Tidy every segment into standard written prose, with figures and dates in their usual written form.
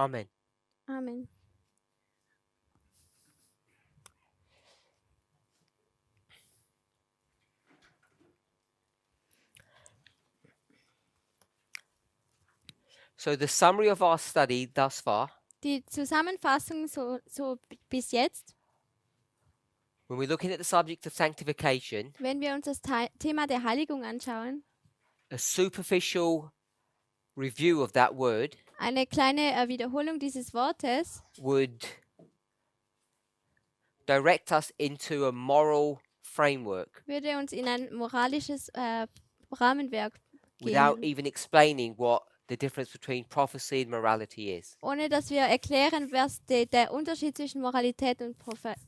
Amen. Amen. So the summary of our study thus far, Die Zusammenfassung so bis jetzt, when we're looking at the subject of sanctification, wenn wir uns das Thema der Heiligung anschauen, a superficial review of that word eine kleine Wiederholung dieses Wortes would direct us into a moral framework würde uns in ein moralisches Rahmenwerk without gehen, even explaining what the difference between prophecy and morality is. ohne dass wir erklären, was der Unterschied zwischen Moralität und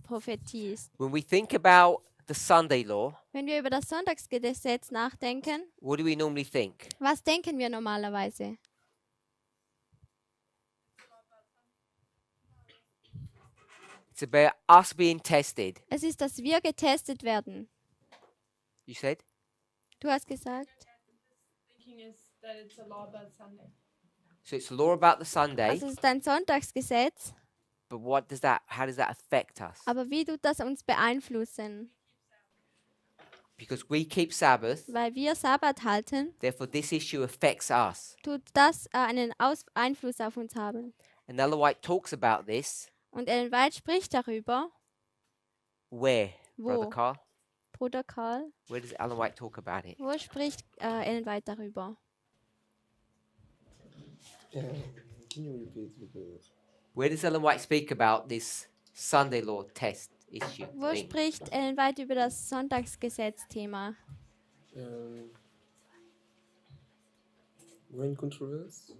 Prophetie ist. When we think about the Sunday law, Wenn wir über das Sonntagsgesetz nachdenken, what do we normally think? was denken wir normalerweise? It's about us being tested. Es ist, dass wir getestet werden. You said? Du hast gesagt, Thinking is that it's a law about Sunday. So it's a law about the Sunday, also es ist ein Sonntagsgesetz, but how does that affect us? aber wie tut das uns beeinflussen? Because we keep Sabbath, Weil wir Sabbat halten, therefore this issue affects us. tut das einen Einfluss auf uns haben. And Ellen White talks about this. Und Ellen White spricht darüber, Where, Brother wo, Carl? Bruder Karl, Where does Ellen White talk about it? wo spricht Ellen White darüber? Can you repeat because Where does Ellen White speak about this Sunday law test issue? Wo thing? spricht Ellen White über das Sonntagsgesetz-Thema? Grand controversy?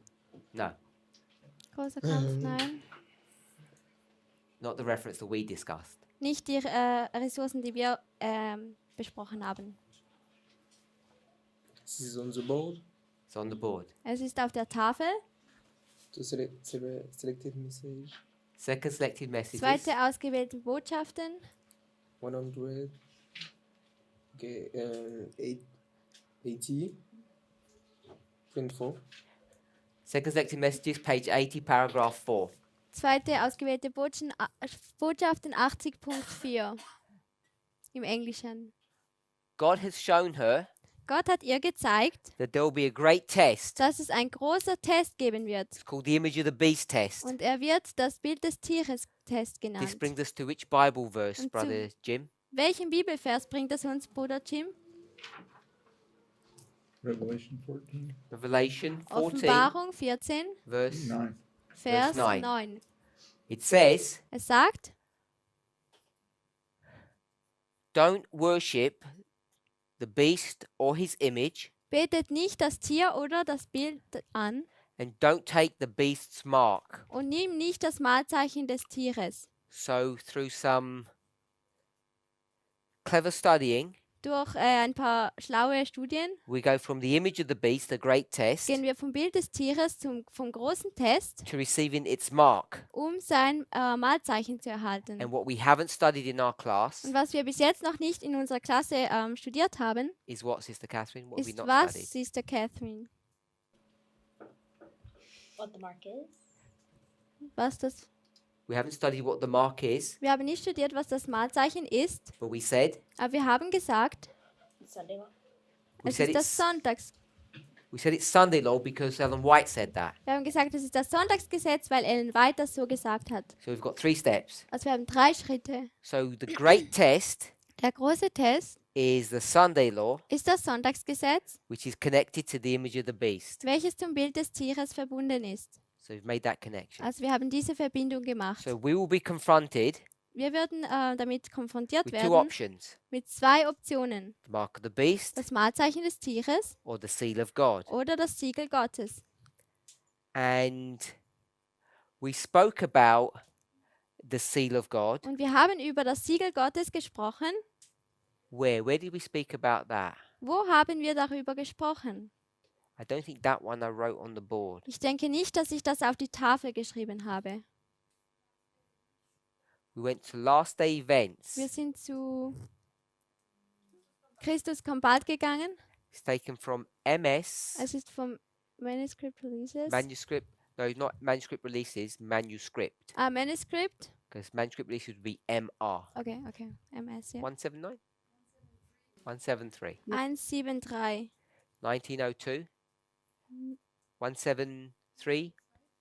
No, Großer Kampf, nein. not the reference that we discussed. Nicht die Ressourcen, die wir besprochen haben. This is on the board. It's on the board. Es ist auf der Tafel. The selected message. Second selected messages. Zweite ausgewählte Botschaften. 100. Okay, 80. Print 4. Second selected messages, page 80, paragraph 4. Zweite ausgewählte Botschaften 80.4 im Englischen. God has shown her Gott hat ihr gezeigt, that there will be a great test. dass es ein großer Test geben wird. It's called the image of the beast test. Und er wird das Bild des Tieres Test This genannt. brings us to which Bible verse, Und Brother Jim? Welchen Bibelvers bringt das uns, Bruder Jim? Revelation 14, Revelation 14, Offenbarung 14, verse 9. Vers Vers 9. 9. It says, Es sagt, don't worship the beast or his image, betet nicht das Tier oder das Bild an and don't take the beast's mark. und nimm nicht das Malzeichen des Tieres. So through some clever studying, Durch ein paar schlaue Studien we go from the image of the beast, the great test, gehen wir vom Bild des Tieres vom großen Test, to receiving its mark. um sein Malzeichen zu erhalten. And what we haven't studied in our class Und was wir bis jetzt noch nicht in unserer Klasse studiert haben, is what, Sister Catherine? What have we ist not was, studied? Sister Catherine? What the mark is? Was das? We haven't studied what the mark is, Wir haben nicht studiert, was das Malzeichen ist, but we said aber wir haben gesagt, Sunday law. es ist das it's Sunday law because Ellen White said that. Wir haben gesagt, es ist das Sonntagsgesetz, weil Ellen White das so gesagt hat. So we've got 3 steps. Also wir haben 3 Schritte. So the great test Der große Test is the Sunday law, ist das Sonntagsgesetz, which is connected to the image of the beast. welches zum Bild des Tieres verbunden ist. So we've made that connection. Also wir haben diese Verbindung gemacht. So we will be confronted Wir würden damit konfrontiert with 2 werden options: mit 2 Optionen. the mark of the beast Das Malzeichen des Tieres or the seal of God. oder das Siegel Gottes. And we spoke about the seal of God. Und wir haben über das Siegel Gottes gesprochen. Where did we speak about that? Wo haben wir darüber gesprochen? I don't think that one I wrote on the board. Ich denke nicht, dass ich das auf die Tafel geschrieben habe. We went to last day events. Wir sind zu Christus kommt bald gegangen. It's taken from MS Es ist vom Manuscript Releases. manuscript No, not manuscript releases, manuscript. Manuscript. Because manuscript releases would be MR. Okay, MS, ja. 179? 173. 173. 1902? 173?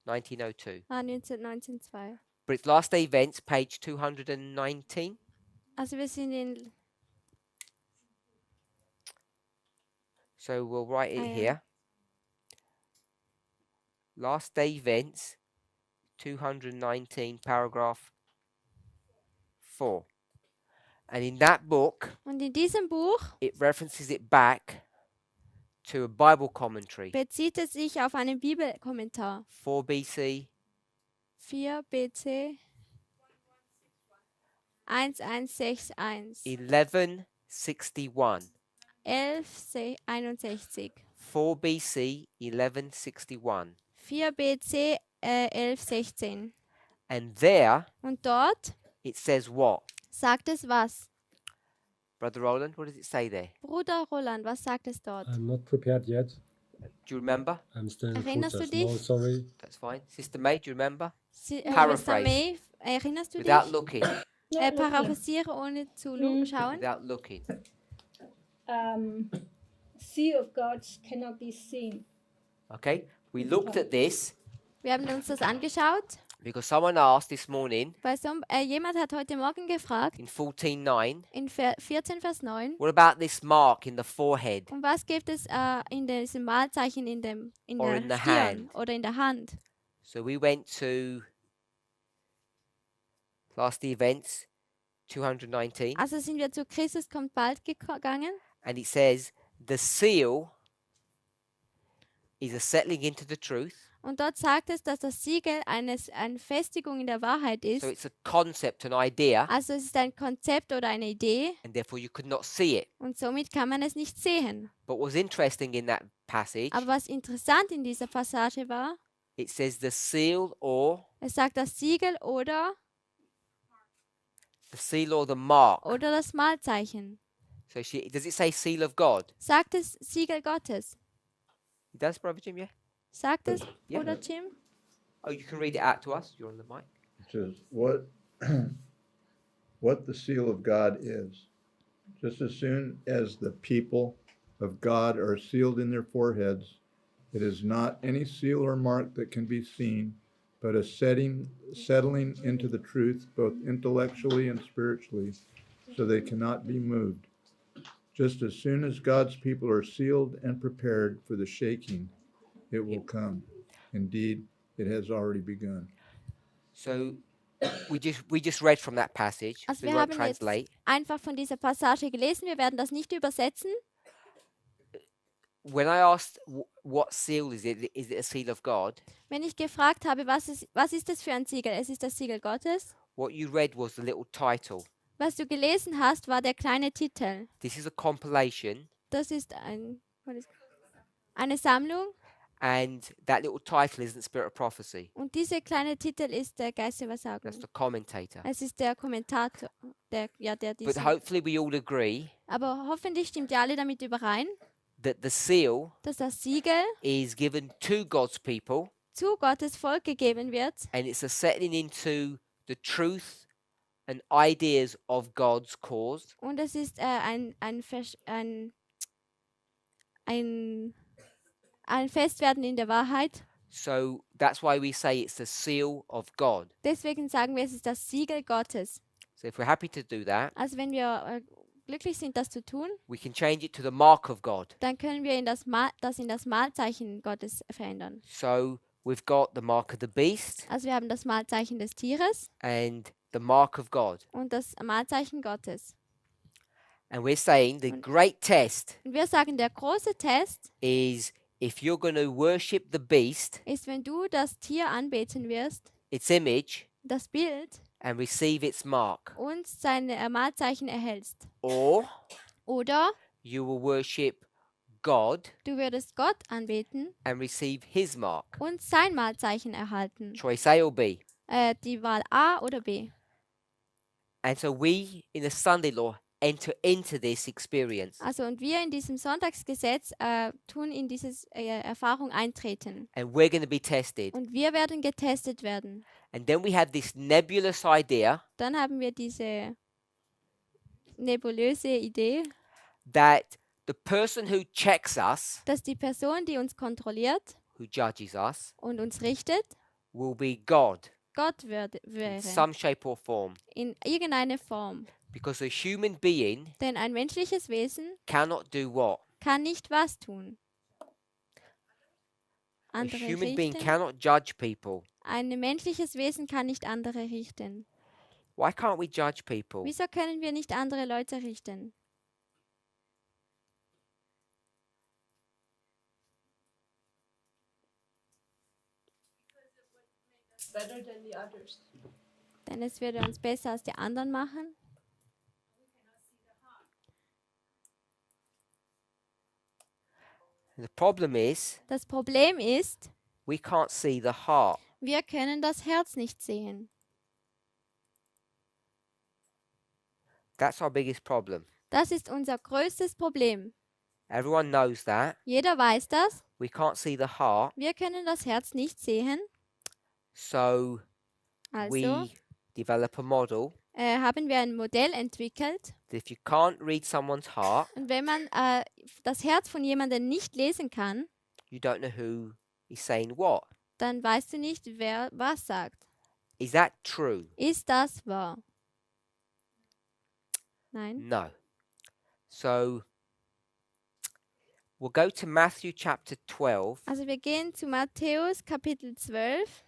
1902. 1902. But it's Last Day Events, page 219. Also wir sind in So we'll write it Ah, ja. here. Last Day Events, 219, paragraph 4. And in that book, Und in diesem Buch it references it back to a Bible commentary, bezieht es sich auf einen Bibelkommentar. 4 BC, 4 BC 1161. 1161. 1161. 4 BC, 1161. 4 BC 1116. And there Und dort it says what? sagt es was? Brother Roland, what does it say there? Bruder Roland, was sagt es dort? I'm not prepared yet. Do you remember? I'm still in Erinnerst du process. dich? No, sorry. That's fine. Sister May, do you remember? Mr. Paraphrase. May, erinnerst du Without dich? looking. Paraphrasiere ohne zu schauen. Without looking. Sea of God cannot be seen. Okay? We looked at this Wir haben uns das angeschaut, because someone asked this morning weil jemand hat heute Morgen gefragt, in 14:9, in 14 Vers 9, what about this mark in the forehead? um was gibt es in diesem Malzeichen in Or der in the Stirn hand. oder in der Hand? So we went to Last Events 219, Also sind wir zu Christus kommt bald gegangen and it says the seal is a settling into the truth. und dort sagt es, dass das Siegel eine Festigung in der Wahrheit ist. So it's a concept, an idea, Also es ist ein Konzept oder eine Idee and therefore you could not see it. und somit kann man es nicht sehen. But what's interesting in that passage, Aber was interessant in dieser Passage war, it says the seal or es sagt das Siegel oder the mark. das Malzeichen. So does it say seal of God? Sagt es Siegel Gottes? It does, Brother Jim, yeah? Sagt es, Yeah. oder Jim? Oh, you can read it out to us. You're on the mic. It says what what the seal of God is. Just as soon as the people of God are sealed in their foreheads, it is not any seal or mark that can be seen, but a settling into the truth, both intellectually and spiritually, so they cannot be moved. Just as soon as God's people are sealed and prepared for the shaking, it will come. Indeed, it has already begun. So we just read from that passage. Also We wir won't haben jetzt translate. einfach von dieser Passage gelesen. Wir werden das nicht übersetzen. When I asked what seal is it a seal of God? Wenn ich gefragt habe, was ist das für ein Siegel? Es ist das Siegel Gottes. What you read was the little title. Was du gelesen hast, war der kleine Titel. This is a compilation, Das ist eine Sammlung and that little title isn't Spirit of Prophecy. und dieser kleine Titel ist der Geist der That's Versagung. the commentator. Es ist der Kommentator, der But diesen. hopefully we all agree Aber hoffentlich stimmt ihr alle damit überein, that the seal dass das Siegel is given to God's people, zu Gottes Volk gegeben wird and it's a settling into the truth and ideas of God's cause. und es ist ein Festwerden in der Wahrheit. So that's why we say it's the seal of God. Deswegen sagen wir, es ist das Siegel Gottes. So if we're happy to do that, Also wenn wir glücklich sind, das zu tun, we can change it to the mark of God. dann können wir das in das Malzeichen Gottes verändern. So we've got the mark of the beast Also wir haben das Malzeichen des Tieres and the mark of God. und das Malzeichen Gottes. And we're saying the great test Und wir sagen, der große Test is if you're going to worship the beast, ist, wenn du das Tier anbeten wirst, its image, das Bild, and receive its mark, und sein Malzeichen erhältst. or Oder you will worship God du würdest Gott anbeten and receive his mark. und sein Malzeichen erhalten. Choice A or B. Die Wahl A oder B. And so we in the Sunday law enter into this experience. Also und wir in diesem Sonntagsgesetz tun in diese Erfahrung eintreten. And we're going to be tested. Und wir werden getestet werden. And then we have this nebulous idea Dann haben wir diese nebulöse Idee, that the person who checks us, dass die Person, die uns kontrolliert who judges us, und uns richtet, will be God Gott in wäre. some shape or form. In irgendeiner Form. Because a human being Denn ein menschliches Wesen cannot do what? kann nicht was tun. A Andere human being richten. cannot judge people. Ein menschliches Wesen kann nicht andere richten. Why can't we judge people? Wieso können wir nicht andere Leute richten? Better than the others. Denn es würde uns besser als die anderen machen. The problem is Das Problem ist, we can't see the heart. wir können das Herz nicht sehen. That's our biggest problem. Das ist unser größtes Problem. Everyone knows that. Jeder weiß das. We can't see the heart. Wir können das Herz nicht sehen. So Also we develop a model haben wir ein Modell entwickelt. that if you can't read someone's heart, Und wenn man das Herz von jemandem nicht lesen kann, you don't know who is saying what. dann weißt du nicht, wer was sagt. Is that true? Ist das wahr? Nein. No. So we'll go to Matthew chapter 12. Also wir gehen zu Matthäus Kapitel 12.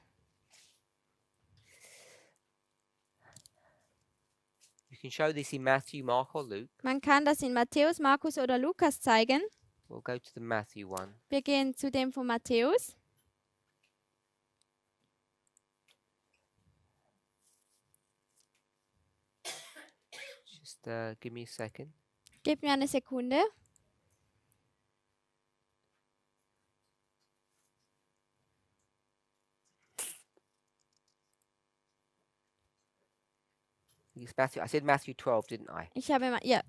You can show this in Matthew, Mark, or Luke. Man kann das in Matthäus, Markus oder Lukas zeigen. We'll go to the Matthew one. Wir gehen zu dem von Matthäus. Just give me a second. Gib mir eine Sekunde. It's Matthew. I said Matthew 12, didn't I? Ich habe ja,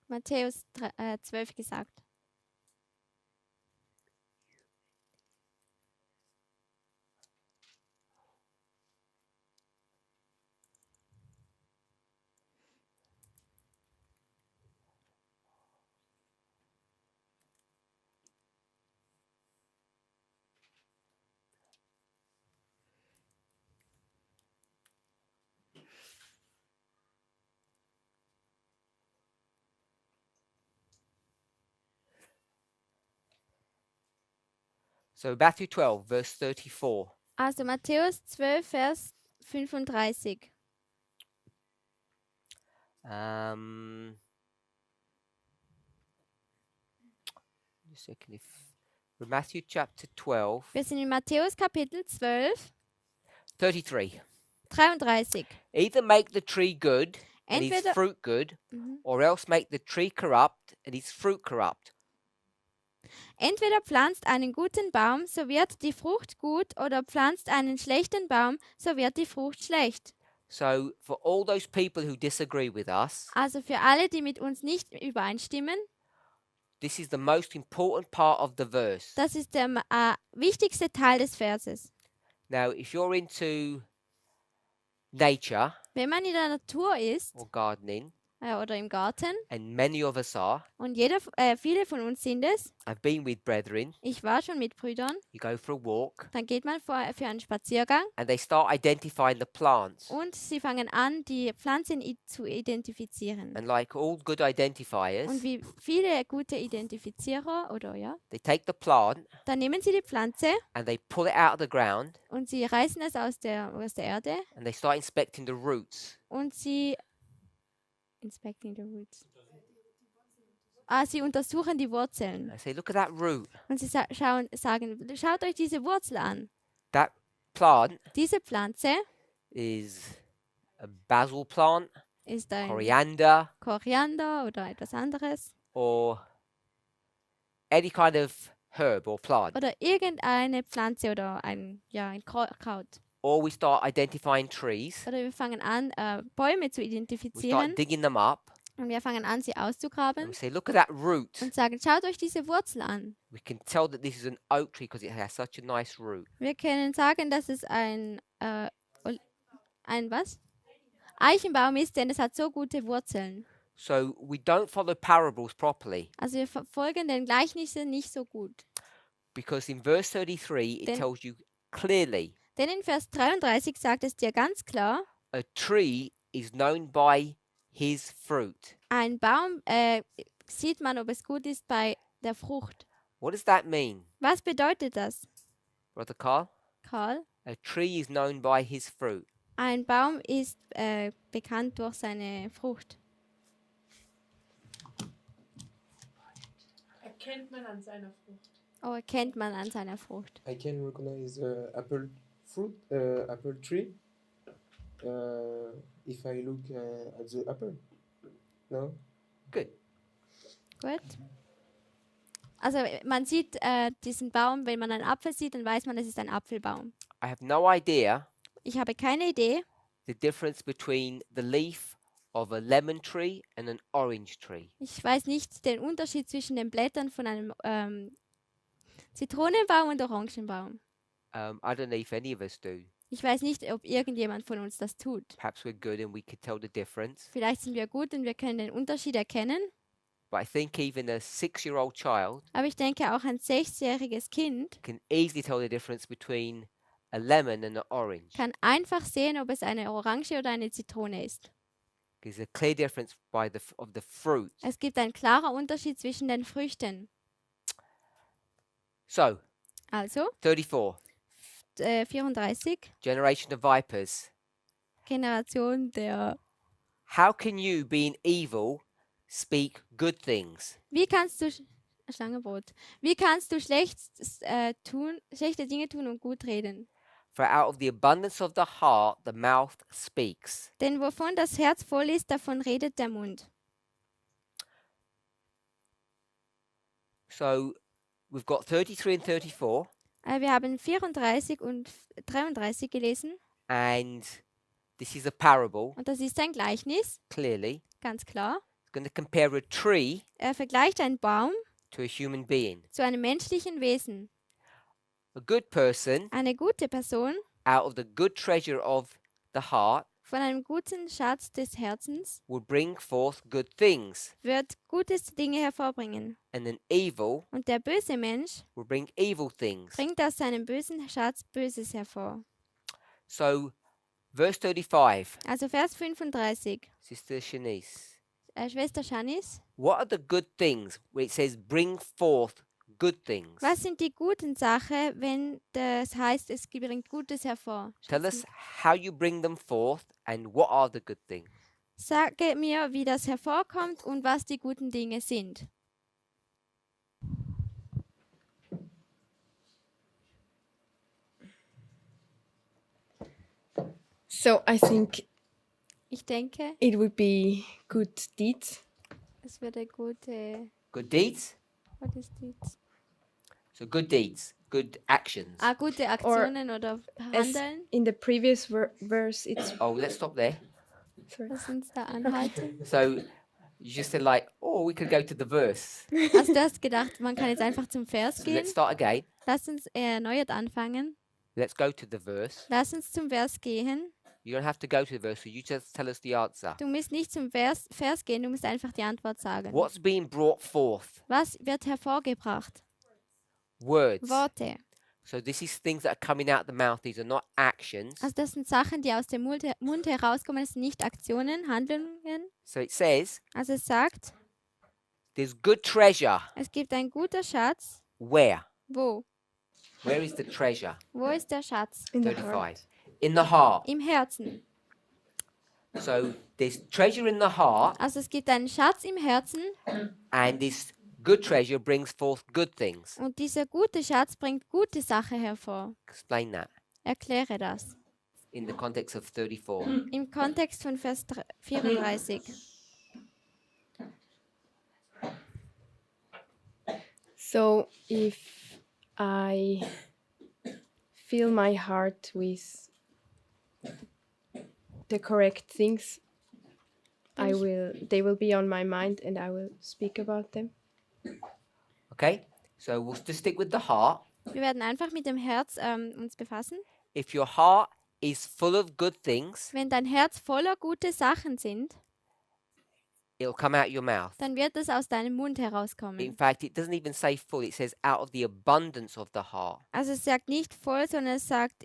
Matthäus 12 gesagt. So Matthew 12, verse 34. Also Matthäus 12, Vers 35. Just a second. If Matthew chapter 12, Wir sind in Matthäus Kapitel 12, 33. 33. Either make the tree good and its Entweder, fruit good, Mhm. or else make the tree corrupt and its fruit corrupt. Entweder pflanzt einen guten Baum, so wird die Frucht gut, oder pflanzt einen schlechten Baum, so wird die Frucht schlecht. So for all those people who disagree with us, Also für alle, die mit uns nicht übereinstimmen, this is the most important part of the verse. das ist der wichtigste Teil des Verses. Now, if you're into nature Wenn man in der Natur ist or gardening, oder im Garten, and many of us are, und viele von uns sind es, I've been with brethren, ich war schon mit Brüdern, you go for a walk, dann geht man für einen Spaziergang and they start identifying the plants. und sie fangen an, die Pflanzen zu identifizieren. And like all good identifiers, Und wie viele gute Identifizierer, oder ja, they take the plant dann nehmen sie die Pflanze and they pull it out of the ground und sie reißen es aus der Erde and they start inspecting the roots. und sie inspecting the roots. Sie untersuchen die Wurzeln They say, look at that root. und sie sagen, schaut euch diese Wurzel an. That plant Diese Pflanze is a basil plant, ist ein coriander, Koriander oder etwas anderes or any kind of herb or plant. oder irgendeine Pflanze oder ein Kraut. Or we start identifying trees. Oder wir fangen an, Bäume zu We identifizieren. start digging them up. Und wir fangen an, sie And auszugraben we say, look at that root. und sagen, schaut euch diese Wurzel an. We can tell that this is an oak tree because it has such a nice root. Wir können sagen, dass es ein was? Eichenbaum ist, denn es hat so gute Wurzeln. So we don't follow parables properly Also wir verfolgen den Gleichnissen nicht so gut. because in verse 33 it Then- tells you clearly Denn in Vers 33 sagt es dir ganz klar, a tree is known by his fruit. ein Baum sieht man, ob es gut ist bei der Frucht. What does that mean, Was bedeutet das, Brother Carl? Karl? A tree is known by his fruit. Ein Baum ist bekannt durch seine Frucht. Erkennt man an seiner Frucht. Oh, erkennt man an seiner Frucht. I can recognize apple apple tree if I look at the apple. No? Good. Gut. Also man sieht diesen Baum, wenn man einen Apfel sieht, dann weiß man, es ist ein Apfelbaum. I have no idea Ich habe keine Idee, the difference between the leaf of a lemon tree and an orange tree. ich weiß nicht den Unterschied zwischen den Blättern von einem Zitronenbaum und Orangenbaum. I don't know if any of us do. Ich weiß nicht, ob irgendjemand von uns das tut. Perhaps we're good and we could tell the difference. Vielleicht sind wir gut und wir können den Unterschied erkennen, But I think even a 6-year-old child aber ich denke auch ein 6-jähriges Kind can easily tell the difference between a lemon and an orange. kann einfach sehen, ob es eine Orange oder eine Zitrone ist. There's a clear difference of the fruit. Es gibt einen klaren Unterschied zwischen den Früchten. So, Also 34. 34, Generation of vipers. Generation der... How can you, being evil, speak good things? Wie kannst du... Schlangenbrot. Wie kannst du schlechte Dinge tun und gut reden? For out of the abundance of the heart, the mouth speaks. Denn wovon das Herz voll ist, davon redet der Mund. So we've got 33 and 34, Wir haben 34 und 33 gelesen and this is a parable, und das ist ein Gleichnis, clearly. ganz klar. It's going to compare a tree Er vergleicht einen Baum to a human being. zu einem menschlichen Wesen. A good person, Eine gute Person out of the good treasure of the heart, von einem guten Schatz des Herzens will bring forth good things, wird gute Dinge hervorbringen. and an evil Und der böse Mensch will bring evil things. bringt aus seinem bösen Schatz Böses hervor. So, verse 35, Also Vers 35. Sister Shanice, Schwester Shanice, what are the good things where it says bring forth good things? was sind die guten Sachen, wenn das heißt, es bringt Gutes hervor? Tell us how you bring them forth and what are the good things. Sage mir, wie das hervorkommt und was die guten Dinge sind. So I think Ich denke, it would be good deeds. es würde gute... Good deeds? Was ist das? So, good deeds, good actions. Gute Aktionen oder As Handeln. in the previous verse, it's Oh, let's stop there. sorry. Lass uns da anhalten. So, you just said, like, oh, we could go to the verse. Also du hast gedacht, man kann jetzt einfach zum Vers So, gehen. let's start again. Lass uns erneut anfangen. Let's go to the verse. Lass uns zum Vers gehen. You don't have to go to the verse, so you just tell us the answer. Du musst nicht zum Vers gehen, du musst einfach die Antwort sagen. What's being brought forth? Was wird hervorgebracht? Words. Worte. So this is things that are coming out the mouth. These are not actions. Also das sind Sachen, die aus dem Mund herauskommen. Das sind nicht Aktionen, Handlungen. So it says, Also es sagt, there's good treasure. es gibt ein guter Schatz. Where? Wo? Where is the treasure? Wo ist der Schatz? In the heart. 35. In the heart. Im Herzen. So there's treasure in the heart, Also es gibt einen Schatz im Herzen and this good treasure brings forth good things. und dieser gute Schatz bringt gute Sachen hervor. Explain that Erkläre das. in the context of 34. Im Kontext von Vers 34. So if I fill my heart with the correct things, I they will be on my mind and I will speak about them. Okay? So we'll just stick with the heart. Wir werden einfach mit dem Herz uns befassen. If your heart is full of good things, Wenn dein Herz voller gute Sachen sind, it'll come out your mouth. dann wird es aus deinem Mund In herauskommen. fact, it doesn't even say full, it says out of the abundance of the heart. Also es sagt nicht voll, sondern es sagt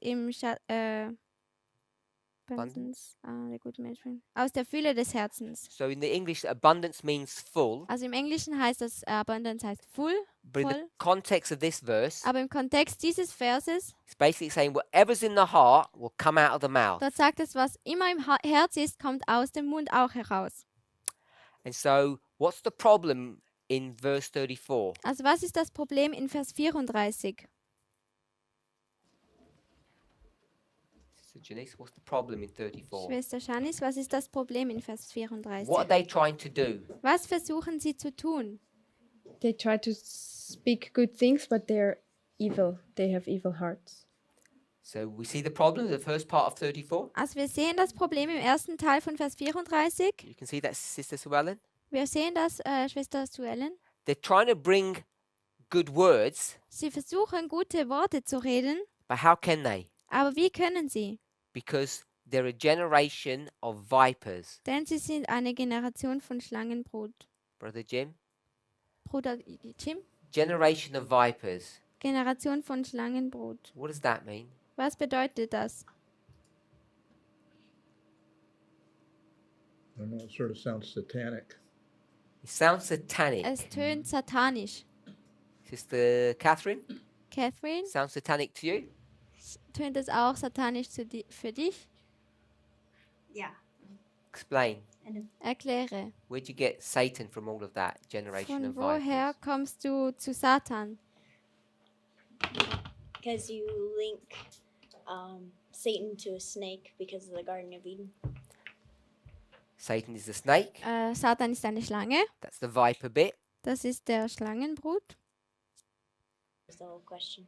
Abundance, der gute Mensch, aus der Fülle des Herzens. So in the English, abundance means full, Also im Englischen heißt das Abundance heißt full, but in the voll. context of this verse, Aber im Kontext dieses Verses, it's basically saying whatever's in the heart will come out of the mouth. dort sagt es, was immer im Herz ist, kommt aus dem Mund auch heraus. And so, what's the problem in verse 34? Also was ist das Problem in Vers 34? Sister Janice, what's the problem in 34? Schwester Janice, was ist das Problem in Vers What are 34? they trying to do? Was versuchen sie zu tun? They try to speak good things, but they're evil. They have evil hearts. So we see the problem in the first part of 34. Also wir sehen das Problem im ersten Teil von Vers 34. You can see that, Sister Suellen. Wir sehen das, Schwester Suellen. They're trying to bring good words, Sie versuchen, gute Worte zu reden, but how can they? aber wie können sie? Because they're a generation of vipers. Denn sie sind eine Generation von Schlangenbrut. Brother Jim? Bruder Jim? Generation of vipers. Generation von Schlangenbrut. What does that mean? Was bedeutet das? I don't know, it sort of sounds satanic. It sounds satanic. Es tönt satanisch. Sister Catherine, Catherine, sounds satanic to you? tönt es auch satanisch für dich? Yeah. Explain. Erkläre. Where'd you get Satan from all of that generation Von of woher vipers? kommst du zu Satan? Because you link Satan to a snake because of the Garden of Eden. Satan is the snake. Satan ist eine Schlange. That's the viper bit. Das ist der Schlangenbrut. Was the whole question?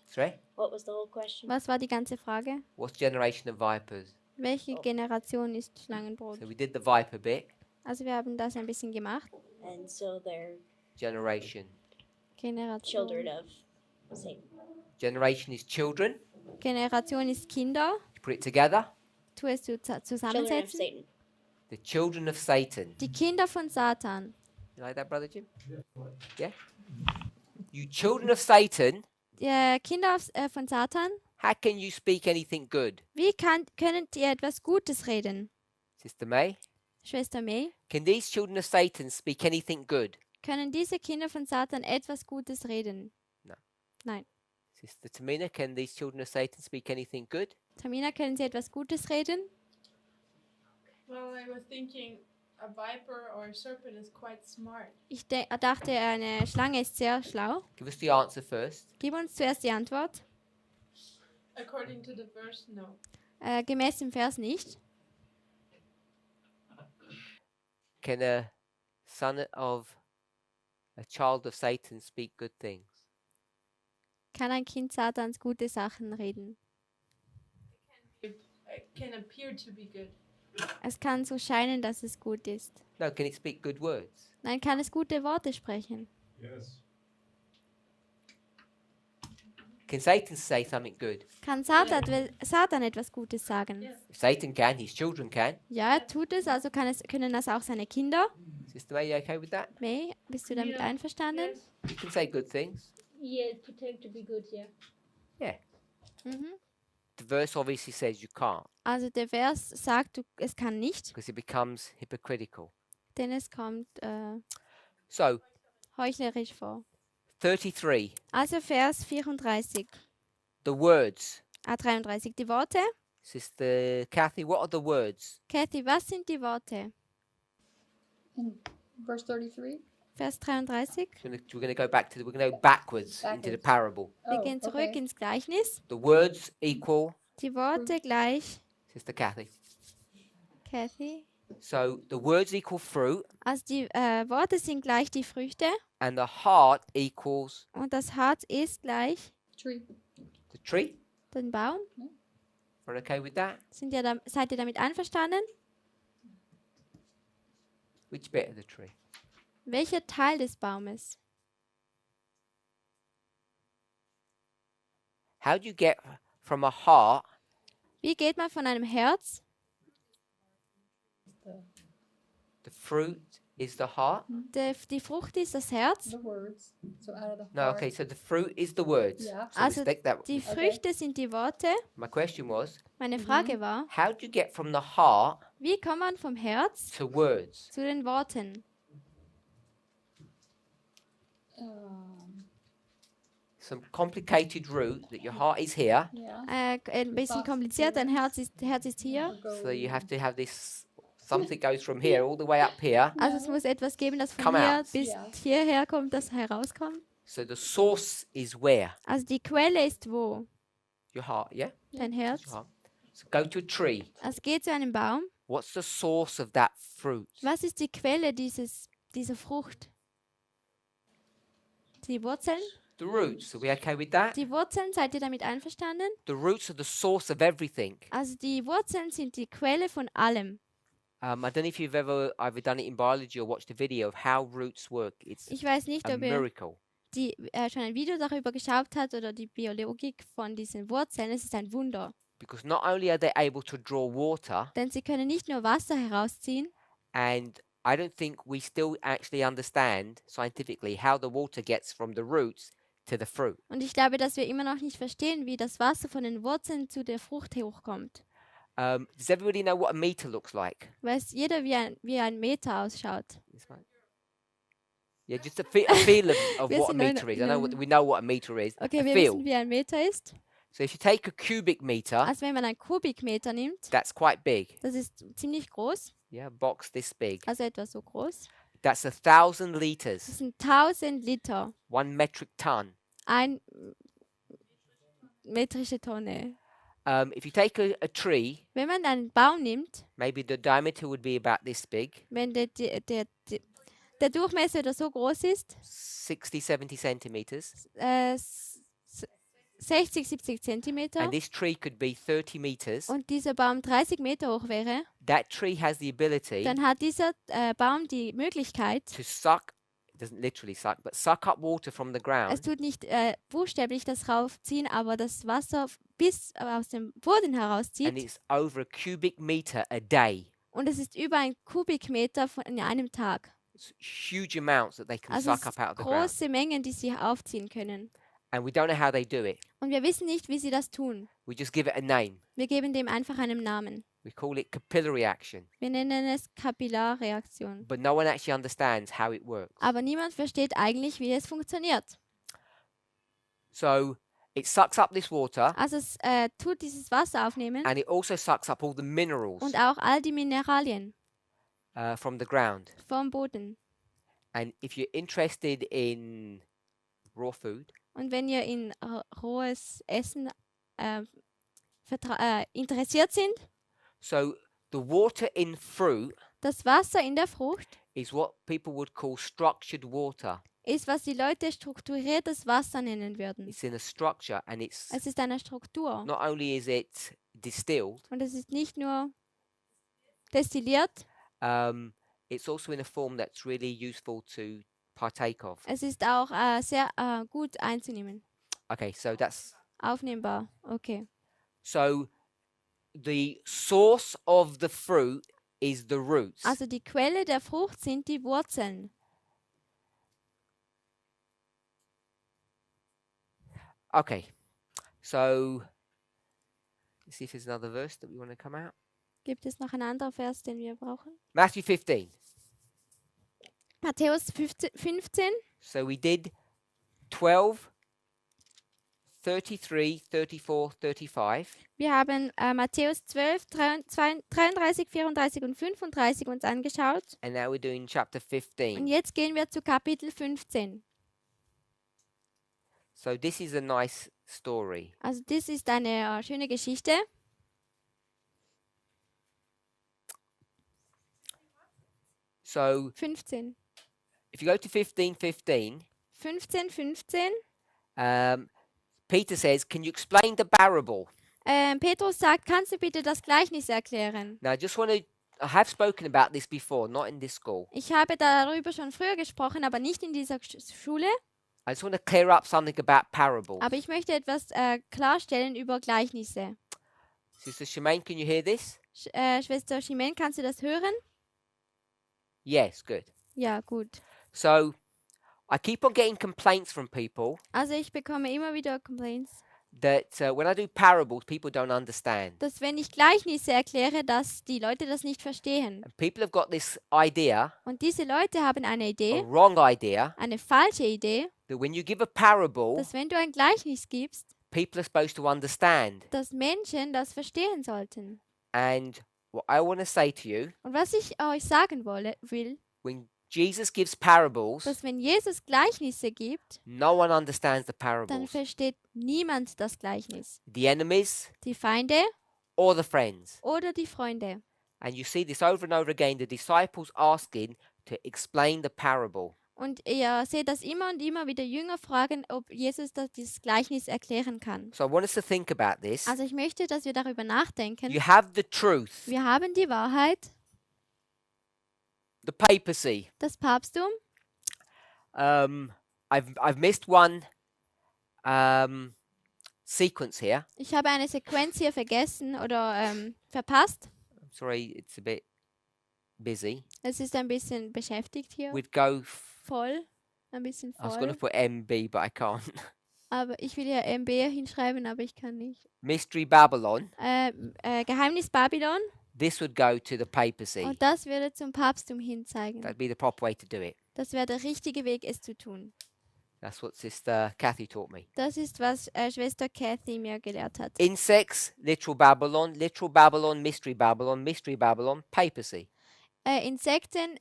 Sorry? What was the whole question? Was war die ganze Frage? What's generation of vipers? Welche Generation ist Schlangenbrut? So we did the viper bit. Also wir haben das ein bisschen gemacht. And so they're Generation. Generation. children of Satan. Generation is children. Generation ist Kinder. You put it together. Tu es Children of zusammensetzen. Satan. The children of Satan. Die Kinder von Satan. You like that, Brother Jim? Yeah? You children of Satan, Die Kinder von Satan. how can you speak anything good? Wie könnt ihr etwas Gutes reden? Sister May? Schwester May, Can these children of Satan speak anything good? können diese Kinder von Satan etwas Gutes reden? No. Nein. Sister Tamina, can these children of Satan speak anything good? Tamina, können sie etwas Gutes reden? Well, I was thinking a viper or a serpent is quite smart. Ich dachte, eine Schlange ist sehr schlau. Give us the answer first. Gib uns zuerst die Antwort. According to the verse, no. Gemäß dem Vers nicht. Can a son of a child of Satan speak good things? Kann ein Kind Satans gute Sachen reden? It can appear to be good. Es kann so scheinen, dass es gut ist. No, can it speak good words? Nein, kann es gute Worte sprechen? Yes. Can Satan say something good? Kann Satan etwas Gutes sagen? Yes. If Satan can, his children can. Ja, er tut es, also können das auch seine Kinder. Sister May, you okay with that? May, bist du damit Yeah. einverstanden? Yes. You can say good things. Yeah, it pretend to be good, yeah. Yeah. Mhm. The verse obviously says you can't Also der Vers sagt, es kann nicht, because it becomes hypocritical. denn es kommt So, heuchlerisch vor. 33, Also Vers 34, the words. 33, die Worte. Sister Kathy, what are the words? Kathy, was sind die Worte? Verse 33. Vers 33. We're going to go back to we're going to go backwards into the Backwards. parable. Wir gehen zurück ins Gleichnis. The words equal Die Worte gleich, Sister Kathy. Kathy. So the words equal fruit Also die Worte sind gleich die Früchte and the heart equals und das Herz ist gleich Tree. the tree. den Baum. We're okay with that? Seid ihr damit einverstanden? Which bit of the tree? Welcher Teil des Baumes? How do you get from a heart Wie geht man von einem Herz? the fruit is the heart? Die Frucht ist das Herz. The words. So out of the No, heart. okay, so the fruit is the words. Yeah. So Also let's take that. die Früchte sind die Worte. My question was, Meine Frage war, how do you get from the heart wie kommt man vom Herz to words? zu den Worten? Some complicated route that your heart is here, Yeah. Ein bisschen kompliziert, ein Herz ist hier. so you have to have this, something goes from here all the way up here. Also es muss etwas geben, das von Come hier out. bis Ja. hierher kommt, das herauskommt. So the source is where? Also die Quelle ist wo? Your heart, yeah? Dein Your Herz. heart. So go to a tree. Also geht zu einem Baum. What's the source of that fruit? Was ist die Quelle dieser Frucht? Die Wurzeln? The roots. Are we okay with that? Die Wurzeln, seid ihr damit einverstanden? The roots are the source of everything. Also die Wurzeln sind die Quelle von allem. I don't know if you've ever either done it in biology or watched a video of how roots work. It's Ich weiß nicht, a ob ihr miracle. schon ein Video darüber geschaut habt oder die Biologik von diesen Wurzeln. Es ist ein Wunder. Because not only are they able to draw water, Denn sie können nicht nur Wasser herausziehen, and I don't think we still actually understand scientifically how the water gets from the roots to the fruit. und ich glaube, dass wir immer noch nicht verstehen, wie das Wasser von den Wurzeln zu der Frucht hochkommt. Does everybody know what a meter looks like? Weiß jeder, wie ein Meter ausschaut? This one? Yeah, just a feel of Wir what a sind in meter is. I in know we know what a meter is. Okay, a wir feel. wissen, wie ein Meter ist. So if you take a cubic meter, Also wenn man einen Kubikmeter nimmt, that's quite big. das ist ziemlich groß, Yeah, a box this big. also etwa so groß. That's 1,000 Das liters, sind 1000 Liter, 1 metric ton. ein metrische Tonne. If you take a tree, Wenn man einen Baum nimmt, maybe the diameter would be about this big, wenn der Durchmesser oder so groß ist, 60, 70 centimeters, 60, 70 Zentimeter, and this tree could be 30 meters, und dieser Baum 30 Meter hoch wäre, that tree has the ability dann hat dieser Baum die Möglichkeit, to suck, it doesn't literally suck, but suck up water from the es ground, tut nicht buchstäblich das raufziehen, aber das Wasser bis aus dem Boden and herauszieht. it's over a cubic meter a day. Und es ist über ein Kubikmeter in einem Tag. It's huge amounts that they can Also es suck up sind out of the ground. große Mengen, die sie aufziehen können. And we don't know how they do it. Und wir wissen nicht, wie sie das tun. We just give it a name. Wir geben dem einfach einen Namen. We call it capillary action. Wir nennen es Kapillarreaktion. But no one actually understands how it works. Aber niemand versteht eigentlich, wie es funktioniert. So it sucks up this water Also es tut dieses Wasser aufnehmen and it also sucks up all the minerals und auch all die Mineralien from the ground. vom Boden. And if you're interested in raw food, Und wenn ihr in rohes Essen interessiert sind, so the water in fruit das Wasser in der Frucht is what people would call structured water. ist, was die Leute strukturiertes Wasser nennen würden. It's in a structure and it's Es ist eine Struktur. not only is it distilled, Und es ist nicht nur destilliert, it's also in a form that's really useful to partake of. es ist auch sehr gut einzunehmen. Okay, so that's Aufnehmbar. Okay. so the source of the fruit is the roots. Also die Quelle der Frucht sind die Wurzeln. Okay, so let's see if there's another verse that we want to come out. Gibt es noch einen anderen Vers, den wir brauchen? Matthew 15. Matthäus 15. So we did 12, 33, 34, 35. Wir haben Matthäus 12, 33, 34 und 35 uns angeschaut. And now we're doing chapter Und 15. jetzt gehen wir zu Kapitel 15. So this is a nice story. Also das ist eine schöne Geschichte. So 15. if you go to 15:15, 15, 15. Peter says, "Can you explain the parable?" Petrus sagt, kannst du bitte das Gleichnis erklären? Now I just want to I have spoken about this before, not in this school. Ich habe darüber schon früher gesprochen, aber nicht in dieser Schule. I just want to clear up something about parables. Aber ich möchte etwas klarstellen über Gleichnisse. Sister Shemaine, can you hear this? Schwester Shimen, kannst du das hören? Yes, good. Ja, gut. So, I keep on getting complaints from people Also ich bekomme immer wieder Complaints, that when I do parables, people don't understand. dass wenn ich Gleichnisse erkläre, dass die Leute das nicht verstehen. And people have got this idea, Und diese Leute haben eine a Idee, wrong idea, eine falsche Idee, that when you give a parable, dass wenn du ein Gleichnis gibst, people are supposed to understand. dass Menschen das verstehen sollten. And what I want to say to you, Und was ich euch sagen will, when Jesus gives parables, dass wenn Jesus Gleichnisse gibt, no one understands the dann parables. versteht niemand das Gleichnis. The enemies Die Feinde or the friends. oder die Freunde. And you see this over and over again, the disciples asking to explain the parable. Und ihr seht das immer und immer wieder Jünger fragen, ob Jesus dieses Gleichnis erklären kann. So I want us to think about this. Also ich möchte, dass wir darüber nachdenken. You have the truth, Wir haben die Wahrheit, the papacy. das Papsttum. I've missed one sequence here. Ich habe eine Sequenz hier vergessen oder verpasst. I'm sorry, it's a bit busy. Es ist ein bisschen beschäftigt hier. We'd go. Voll. Ein bisschen I was going to voll. put MB, but I can't. Aber ich will ja MB hinschreiben, aber ich kann nicht. Mystery Babylon. Geheimnis Babylon. This would go to the papacy. Und das würde zum Papsttum hinzeigen. That'd be the proper way to do it. Das wäre der richtige Weg, es zu tun. That's what Sister Kathy taught me. Das ist, was Schwester Kathy mir gelehrt hat. Insects, literal Babylon, Mystery Babylon, papacy. Insekten,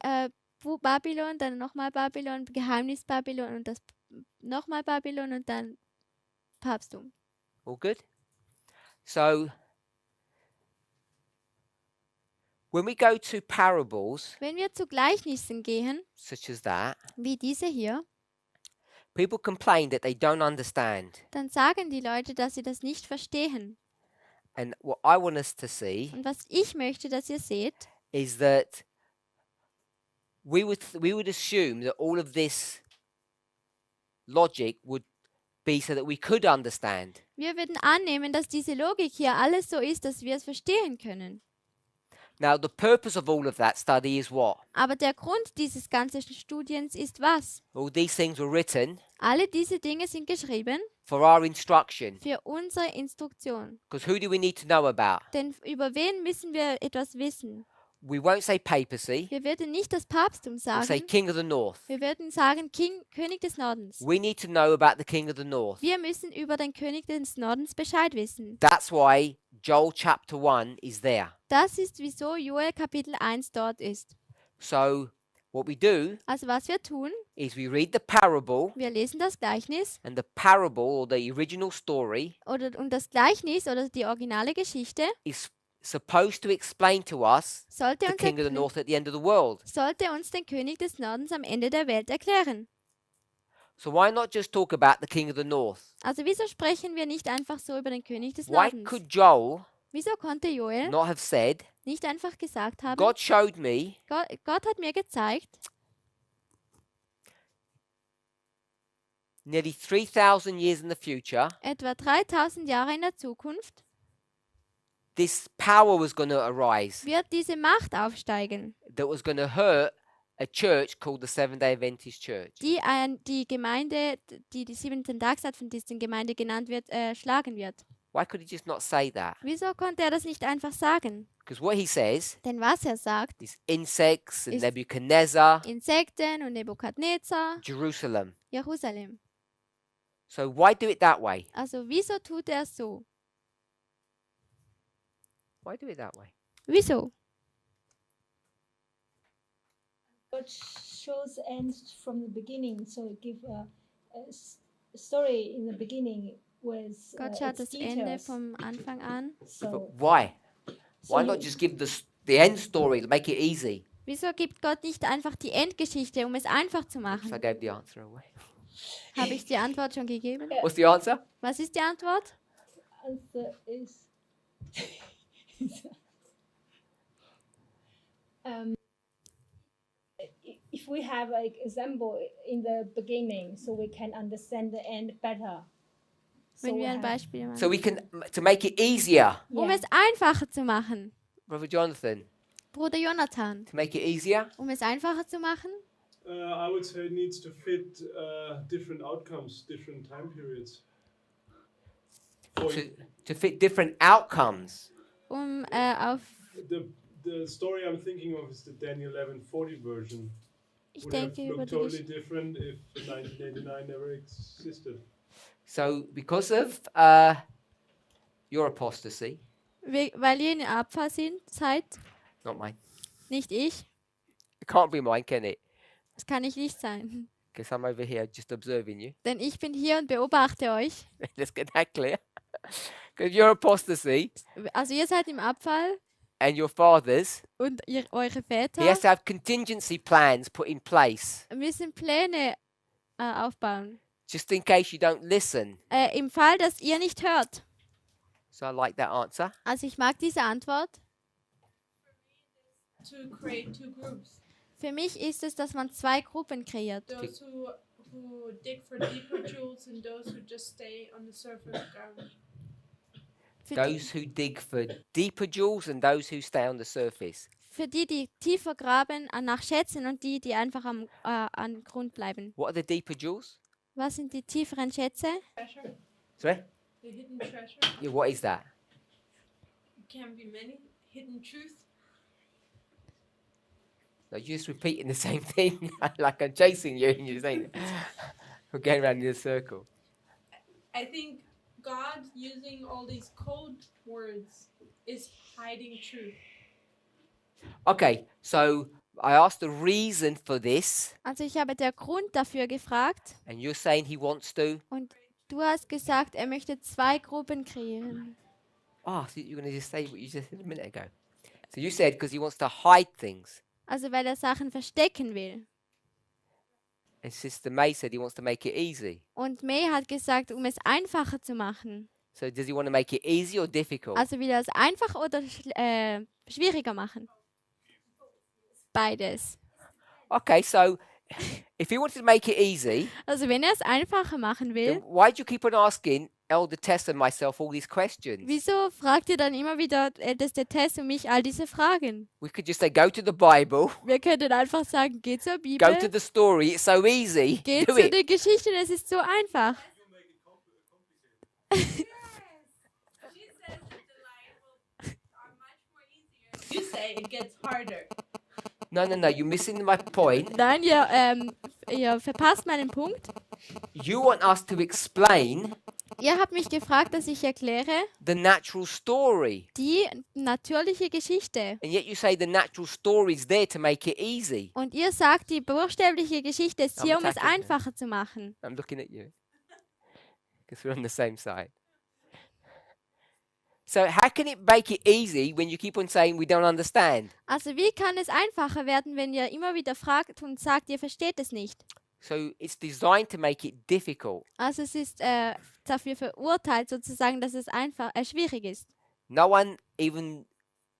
Babylon, dann nochmal Babylon, Geheimnis Babylon und das nochmal Babylon und dann Papsttum. All good? So, when we go to parables, Wenn wir zu Gleichnissen gehen, such as that, wie diese hier, people complain that they don't understand. dann sagen die Leute, dass sie das nicht verstehen. And what I want us to see Und was ich möchte, dass ihr seht, is that we would assume that all of this logic would be so that we could understand. wir würden annehmen, dass diese Logik hier alles so ist, dass wir es verstehen können. Now, the purpose of all of that study is what? Aber der Grund dieses ganzen Studiens ist was? All these things were written Alle diese Dinge sind geschrieben for our instruction. für unsere Instruktion. Because who do we need to know about? Denn über wen müssen wir etwas wissen? We won't say papacy, Wir würden nicht das Papsttum we'll say sagen. King of the North. Wir würden sagen König des Nordens. We need to know about the King of the North. Wir müssen über den König des Nordens Bescheid wissen. That's why Joel chapter 1 is there. Das ist, wieso Joel Kapitel 1 dort ist. So, what we do Also was wir tun, is we read the parable, wir lesen das Gleichnis and the parable or the original story und das Gleichnis oder die originale Geschichte is supposed to explain to us sollte the uns, King of the North at the end of the world. sollte uns den König des Nordens am Ende der Welt erklären. So why not just talk about the King of the North? Also wieso sprechen wir nicht einfach so über den König des Why Nordens? could Joel Wieso konnte Joel not have said, nicht einfach gesagt haben, God showed me Gott hat mir gezeigt, nearly 3,000 years in the future, etwa 3000 Jahre in der Zukunft this power was going to arise wird diese Macht aufsteigen, that was going to hurt a church called the Seventh-day Adventist Church. die Gemeinde, die 7. Tagsadventisten-Gemeinde genannt wird, schlagen wird. Why could he just not say that? Wieso konnte er das nicht einfach sagen? Because what he says Denn was er sagt, is insects and Is- Nebuchadnezzar, Insekten und Nebukadnezar, Jerusalem. Jerusalem. So why do it that way? Also wieso tut er so? Why do it that way? Wieso? God shows ends from the beginning, so give a story in the beginning with Gott schaut its das Ende details. vom Anfang an. But So, why? so Why not just give the end story to make it easy? Wieso gibt Gott nicht einfach die Endgeschichte, um es einfach zu So I machen? gave the answer away. Habe ich die Antwort schon gegeben? What's the answer? Was ist die Antwort? answer is If we have like example in the beginning, so we can understand the end better. So Wenn we wir ein have- Beispiel machen. So we can, to make it easier. Um Yeah. es einfacher zu machen. Brother Jonathan, Bruder Jonathan, to make it easier. um es einfacher zu machen, I would say it needs to fit different outcomes, different time periods. To fit different outcomes. auf, The story I'm thinking of is the Daniel 11:40 version. ich Would have denke über looked die totally different if 1989 never existed. So because of your apostasy, weil ihr in Abfall seid, not mine. nicht ich, It can't be mine, can it? das kann ich nicht sein. Because I'm over here just observing you. Denn ich bin hier und beobachte euch. Let's get that clear. Because your apostasy Also ihr seid im Abfall and your fathers, und eure he Väter has to have contingency plans put in place müssen Pläne aufbauen. just in case you don't listen. Im Fall, dass ihr nicht hört. So I like that answer. Also ich mag diese Antwort. To create two groups. Für mich ist es, dass man zwei Gruppen kreiert. Those who dig for deeper jewels and those who just stay on the surface ground. Those who dig for deeper jewels and those who stay on the surface. Für die, die tiefer graben nach Schätzen und die, die einfach am Grund bleiben. What are the deeper jewels? Was sind die tieferen Schätze? Treasure, Sorry? the hidden treasure. Yeah, what is that? It can be many. Hidden truth. No, you're just repeating the same thing. Like I'm chasing you and you're saying we're going around in a circle. I think God using all these code words is hiding truth. Okay, so I asked the reason for this, Also ich habe der Grund dafür gefragt and you're saying he wants to. und du hast gesagt, er möchte zwei Gruppen kreieren. Oh, so you're going to just say what you just said a minute ago. So you said because he wants to hide things. Also weil er Sachen verstecken will. And Sister May said he wants to make it easy. Und May hat gesagt, um es einfacher zu machen. So does he want to make it easy or difficult? Also will er es einfach oder schwieriger machen? Beides. Okay, so if he wanted to make it easy, Also wenn er es einfacher machen will, then why do you keep on asking Elder Tess and myself all these questions? wieso fragt ihr dann immer wieder älteste Tess und mich all diese Fragen? We could just say, go to the Bible, Wir könnten einfach sagen, geh zur go to Bibel, the story, it's so easy. geh Do zu it. der Geschichte, es ist so einfach. You say it gets harder. No, you're missing my point. Nein, ihr verpasst meinen Punkt. You want us to explain Ihr habt mich gefragt, dass ich erkläre the natural story. die natürliche Geschichte. And yet you say the natural story is there to make it easy. Und ihr sagt, die buchstäbliche Geschichte ist hier, um es attacking you. einfacher zu machen. I'm looking at you. Because we're on the same side. So how can it make it easy when you keep on saying we don't understand? Also wie kann es einfacher werden, wenn ihr immer wieder fragt und sagt, ihr versteht es nicht? So it's designed to make it difficult. Also es ist dafür verurteilt sozusagen, dass es einfach schwierig ist. No one, even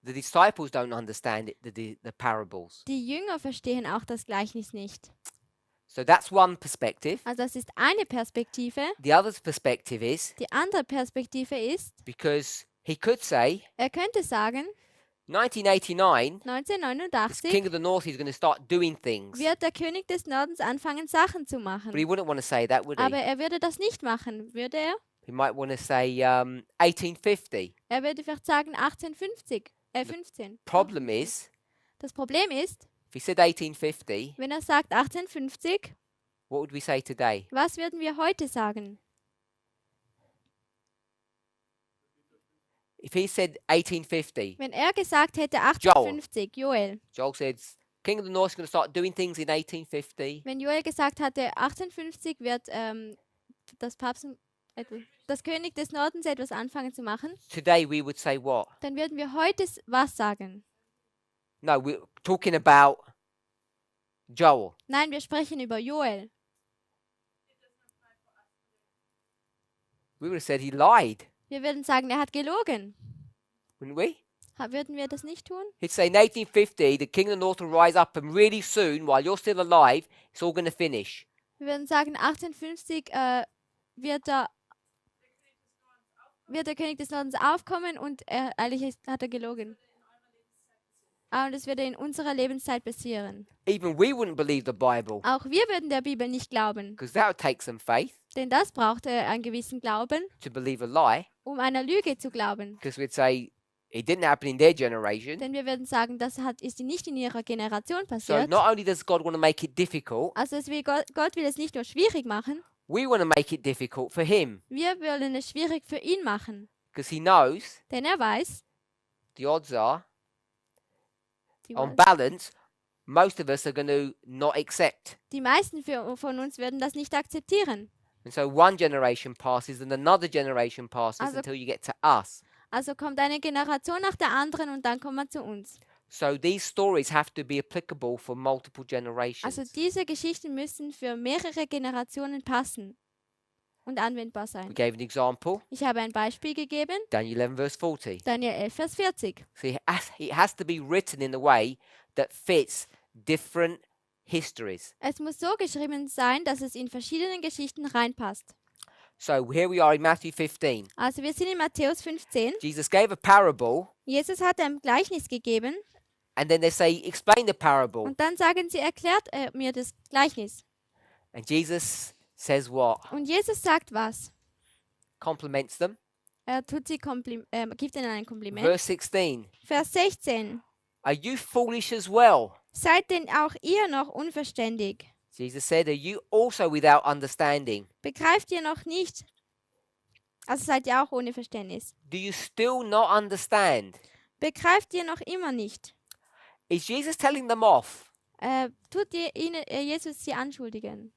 the disciples, don't understand it, the parables. Die Jünger verstehen auch das Gleichnis nicht. So that's one perspective. Also das ist eine Perspektive. The other perspective is Die andere Perspektive ist, because he could say er könnte sagen, 1989, this 1989 king of the north is going to start doing things. wird der König des Nordens anfangen, Sachen zu machen. But he wouldn't want to say that, would Aber he? er würde das nicht machen, würde er? He might want to say 1850. Er würde vielleicht sagen 15. Problem is, Das Problem ist, if he said 1850, wenn er sagt 1850, what would we say today? was würden wir heute sagen? If he said 1850, Wenn er gesagt hätte 1850, Joel. Joel said, king of the north is going to start doing things in 1850. Wenn Joel gesagt hatte, 1850 wird das König des Nordens etwas anfangen zu machen, Today we would say what? dann würden wir heute was sagen. No, we're talking about Joel. Nein, wir sprechen über Joel. We would have said he lied, Wir würden sagen, er hat gelogen. wouldn't we? Würden wir das nicht tun? He'd say in 1850, the king of the north will rise up and really soon, while you're still alive, it's all going to finish. Wir würden sagen, 1850 wird der König des Nordens aufkommen und eigentlich hat er gelogen. Und es würde in unserer Lebenszeit passieren. Even we wouldn't believe the Bible, Auch wir würden der Bibel nicht glauben, because that would take some faith denn das brauchte einen gewissen Glauben, to believe a lie, um einer Lüge zu glauben. because we'd say it didn't happen in their generation. Denn wir würden sagen, ist nicht in ihrer Generation So passiert. not only does God want to make it difficult, Also Gott will es nicht nur schwierig machen, we want to make it difficult for him, wir wollen es schwierig für ihn machen. because he knows Denn er weiß, the odds are, die, on balance, most of us are going to not accept. die meisten von uns würden das nicht akzeptieren. And so one generation passes and another generation passes Also- until you get to us. Also kommt eine Generation nach der anderen und dann kommt man zu uns. So these stories have to be applicable for multiple generations. Also diese Geschichten müssen für mehrere Generationen passen und anwendbar We sein. gave an example, Ich habe ein Beispiel gegeben, Daniel 11 verse 40. Daniel 11, Vers 40. So it has to be written in a way that fits different histories. Es muss so geschrieben sein, dass es in verschiedenen Geschichten reinpasst. So here we are in Matthew 15. Also wir sind in Matthäus 15. Jesus gave a parable Jesus hat ein Gleichnis gegeben and then they say, explain the parable. und dann sagen sie, erklärt mir das Gleichnis. And Jesus says what? Und Jesus sagt was? Compliments them. Er gibt ihnen ein Kompliment. Verse 16. Vers 16. Are you foolish as well? Seid denn auch ihr noch unverständig? Jesus said, are you also without understanding? Begreift ihr noch nicht? Also seid ihr auch ohne Verständnis. Do you still not understand? Begreift ihr noch immer nicht? Is Jesus telling them off? Tut ihr Jesus sie anschuldigen?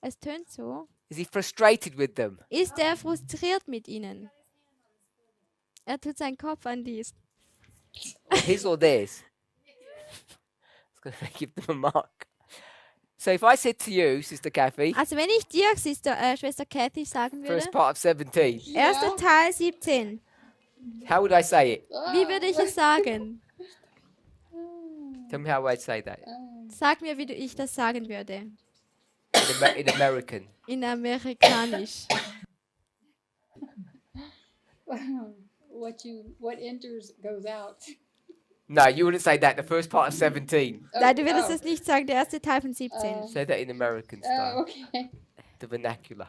Es tönt so. Is he frustrated with them? Ist er frustriert mit ihnen? Er tut seinen Kopf an dies. His or theirs? It's going to give them a mark. So if I said to you, Sister Kathy, Also wenn ich dir, Schwester Kathy, sagen würde, first part of 17, erster Teil 17, how would I say it? wie würde ich es sagen? Tell me how I'd say that Sag mir, wie ich das sagen würde. in American. In Amerikanisch. What enters goes out. No, you wouldn't say that. The first part of 17. Nein, du würdest es nicht sagen, der erste Teil von 17. Say that in American style. Okay. The vernacular.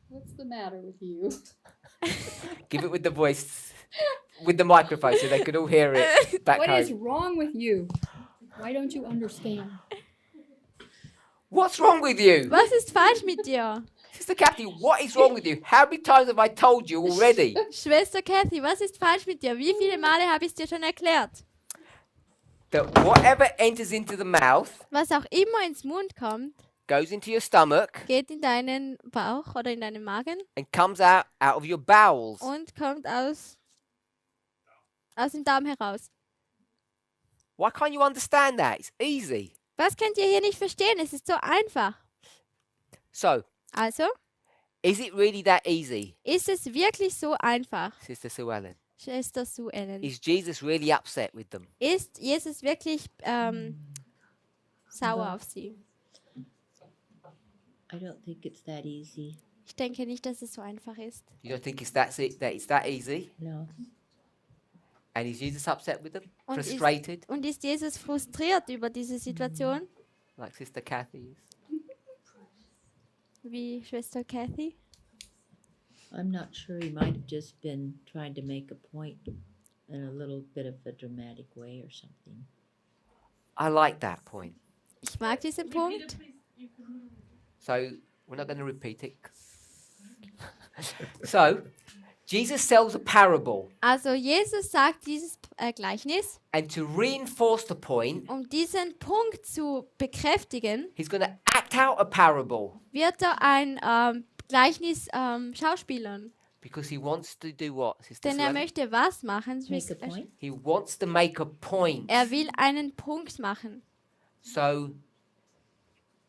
What's the matter with you? Give it with the voice, with the microphone, so they could all hear it back What is home. wrong with you? Why don't you understand? What's wrong with you? Was ist falsch mit dir? Sister Kathy, what is wrong with you? How many times have I told you already? Schwester Kathy, was ist falsch mit dir? Wie viele Male habe ich es dir schon erklärt? That whatever enters into the mouth Was auch immer ins Mund kommt, goes into your stomach geht in deinen Bauch oder in deinen Magen and comes out of your bowels. und kommt aus dem Darm heraus. Why can't you understand that? It's easy. Was könnt ihr hier nicht verstehen? Es ist so einfach. So, Also, is it really that easy, ist es wirklich so einfach, Sister Sue Ellen? Schwester Sue Ellen? Is Jesus really upset with them? Ist Jesus wirklich sauer auf sie? I don't think it's that easy. Ich denke nicht, dass es so einfach ist. You don't think that it's that easy? No. And is Jesus upset with them? Und Frustrated, Und ist Jesus frustriert über diese Situation, like Sister Kathy is? wie Schwester Kathy? I'm not sure. He might have just been trying to make a point in a little bit of a dramatic way or something. I like that point. Ich mag diesen Punkt. So we're not going to repeat it. So Jesus tells a parable, Also Jesus sagt dieses Gleichnis, and to reinforce the point, um diesen Punkt zu bekräftigen, he's going to act out a parable wird er ein Gleichnis schauspielern. because he wants to do what, Sister Denn er Sue Ellen? möchte was machen? Make a point. He wants to make a point. Er will einen Punkt machen. So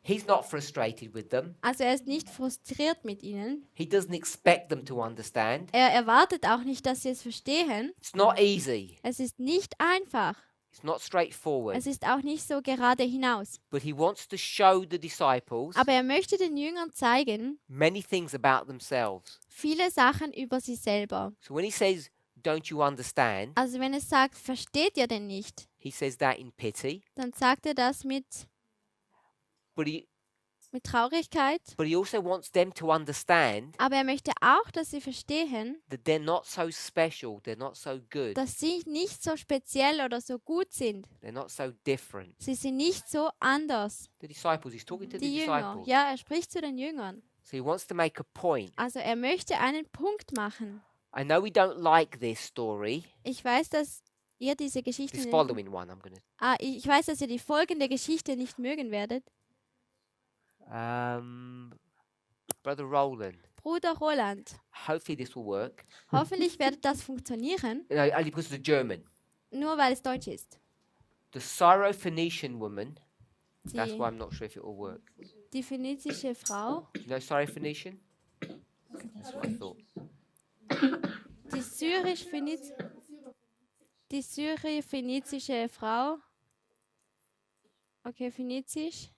He's not frustrated with them. Also er ist nicht frustriert mit ihnen. He doesn't expect them to understand. Er erwartet auch nicht, dass sie es verstehen. It's not easy. Es ist nicht einfach. It's not straightforward. Es ist auch nicht so gerade hinaus. But he wants to show the disciples Aber er möchte den Jüngern zeigen, many things about themselves. viele Sachen über sie selber. So when he says, don't you understand, Also wenn es sagt, versteht ihr denn nicht, he says that in pity. dann sagt er das mit But Traurigkeit. he also wants them to understand Aber er möchte auch, dass sie verstehen, that they're not so special, they're not so good, dass sie nicht so speziell oder so gut sind. they're not so different. Sie sind nicht so anders. The disciples, he's talking to the Die Jünger. disciples. Ja, er spricht zu den Jüngern. So he wants to make a point. Also er möchte einen Punkt machen. I know we don't like this story. Ich weiß, dass ihr diese Geschichte This nicht, following one, I'm going to. ich weiß, dass ihr die folgende Geschichte nicht mögen werdet. Brother Roland. Bruder Roland, Hopefully this will work. hoffentlich wird das funktionieren, No, only because it's German. nur weil es Deutsch ist. The Syrophoenician woman. That's Die, why I'm not sure if it will work. die phönizische Frau, Do you know Syrophoenician? That's what I thought. die syrisch-phönizische Frau, okay, phönizisch,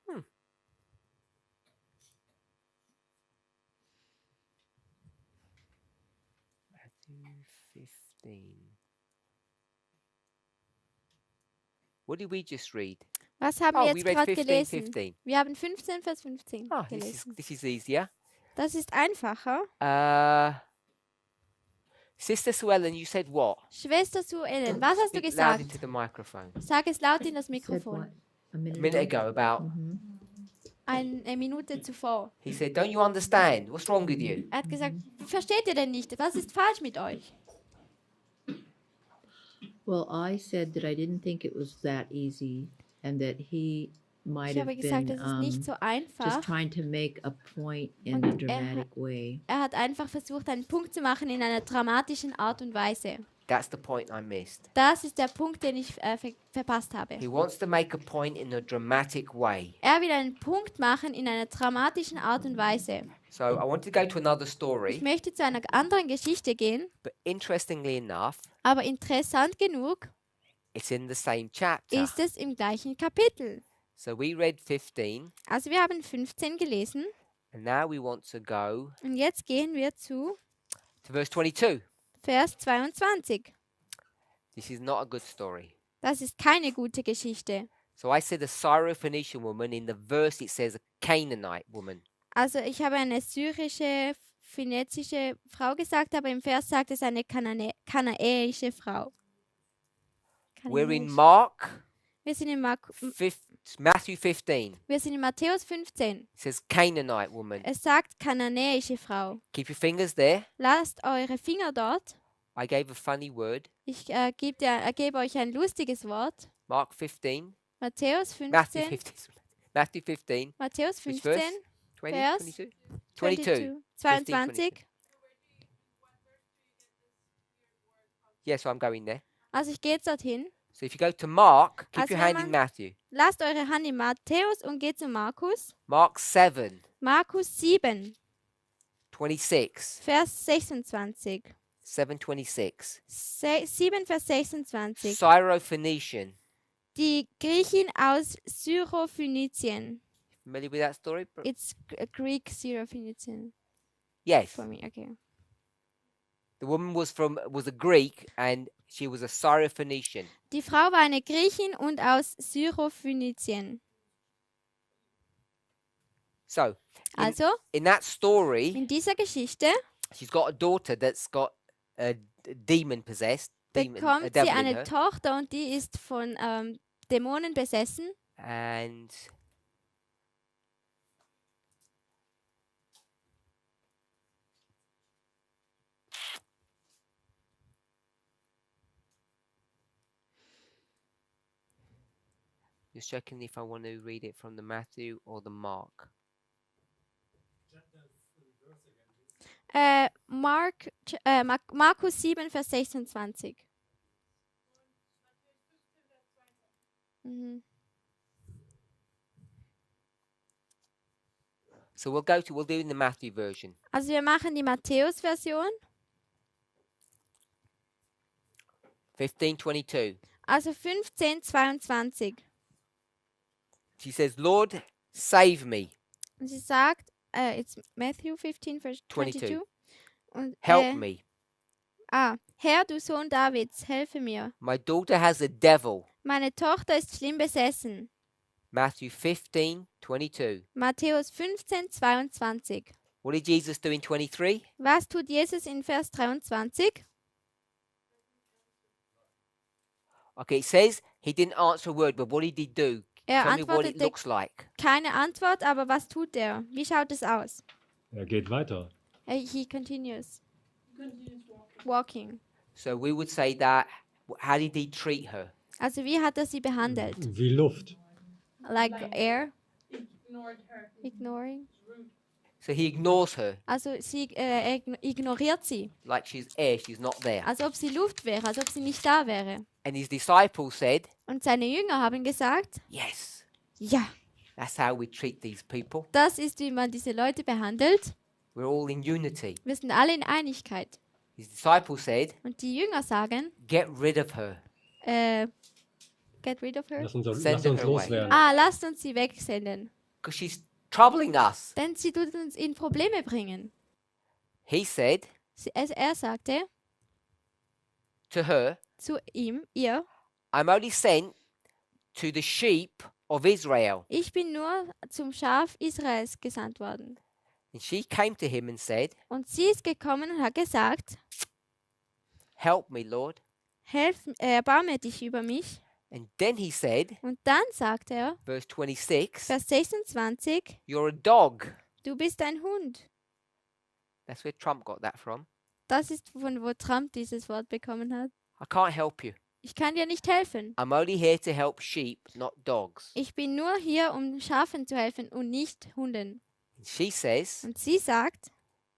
Hmm. Matthew 15. What did we just read? Was haben wir Oh, jetzt we read gerade 15, gelesen? 15. Wir haben 15, Vers 15 Oh, gelesen. this is easier. Das ist einfacher. Sister Suellen, you said what? Schwester Suellen, was hast du Speak loud gesagt? into the microphone. Sag es laut in das Said Mikrofon. what? A minute A minute ago? ago about, Eine Minute zuvor. he said, don't you understand? What's wrong with you? Er hat gesagt, versteht ihr denn nicht? Was ist falsch mit euch? Well, I said that I didn't think it was that easy and that he might Ich have habe gesagt, been es ist nicht so just einfach. trying to make a point in Und a er dramatic way. Er hat einfach versucht, einen Punkt zu machen in einer dramatischen Art und Weise. That's the point I missed. Das ist der Punkt, den ich verpasst habe. He wants to make a point in a dramatic way. Er will einen Punkt machen in einer dramatischen Art und Weise. So I want to go to another Ich story, möchte zu einer anderen Geschichte gehen, but interestingly enough, aber interessant genug it's in the same chapter. ist es im gleichen Kapitel. So we read 15, Also wir haben 15 gelesen and now we want to go und jetzt gehen wir zu to verse 22. Vers 22. This is not a good story. Das ist keine gute Geschichte. So I said a Syrophoenician woman. In the verse it says a Canaanite woman. Also ich habe eine syrische, phönizische Frau gesagt, aber im Vers sagt es eine kanaäische Frau. We're in Kananäisch. Mark, Wir sind in Matthew 15. Wir sind in Matthäus 15. It says Canaanite woman. Es sagt kananäische Frau. Keep your fingers there. Lasst eure Finger dort. I gave a funny word. Ich gebe euch ein lustiges Wort. Mark 15. Matthäus Matthew 15. 15. Matthew 15. Matthäus Which 15. verse? 20, Vers 22? 22. 22. Yeah, so I'm going there. Also ich gehe jetzt dorthin. So if you go to Mark, keep Also your wenn hand in man- Matthew. Lasst eure Hand in Matthäus und geht zu Markus. Mark 7, Markus 7, 26. Vers 26. 7:26. 7, Vers 26. Syrophoenician. Die Griechin aus Syrophönizien. Familiar with that story? It's Greek Syrophönizien Yes. for me. Okay. The woman was a Greek and she was a Syrophoenician. Die Frau war eine Griechin und aus Syrophönizien. So, Also, in that story, in dieser Geschichte she's got a daughter that's got a demon possessed, a bekommt sie devil in eine her, Tochter und die ist von Dämonen besessen. and just checking if I want to read it from the Matthew or the Mark. Markus 7, Vers 26. Mhm. So we'll do in the Matthew version. Also wir machen die Matthäus-Version. 15:22. Also 15, 22. She says, Lord, save me. Und sie sagt, it's Matthew 15, Vers 22. 22. Und, Help me. Herr, du Sohn Davids, helfe mir. My daughter has a devil. Meine Tochter ist schlimm besessen. Matthew 15:22. Matthäus 15, 22. What did Jesus do in 23? Was tut Jesus in Vers 23? Okay, it says he didn't answer a word, but what did he do? Er Tell me what it antwortete looks like. keine Antwort, aber was tut er? Wie schaut es aus? Er geht weiter. He continues Continues walking. walking. So we would say that, how did he treat her? Also wie hat er sie behandelt? Wie Luft. Like air, Ignored her. ignoring. Rude. So he ignores her, Also er ignoriert sie, like she's air, she's not there. als ob sie Luft wäre, als ob sie nicht da wäre. And his disciples said, Und seine Jünger haben gesagt, yes, ja, that's how we treat these people. das ist, wie man diese Leute behandelt. We're all in unity. Wir sind alle in Einigkeit. His disciples said, Und die Jünger sagen, get rid of her. get rid of her. Lass uns Send her away. loswerden. Lasst uns sie wegsenden. Because she's troubling us. Denn sie tut uns in Probleme bringen. He said Er sagte to her, zu ihm, ihr, I'm only sent to the sheep of Israel. ich bin nur zum Schaf Israels gesandt worden. And she came to him and said, Und sie ist gekommen und hat gesagt, help me, Lord. erbarme dich über mich. And then he said, Und dann sagt er, verse 26, Vers 26, you're a dog. du bist ein Hund. That's where Trump got that from. Das ist, von wo Trump dieses Wort bekommen hat. I can't help you. Ich kann dir nicht helfen. I'm only here to help sheep, not dogs. Ich bin nur hier, um Schafen zu helfen und nicht Hunden. And she says Und sie sagt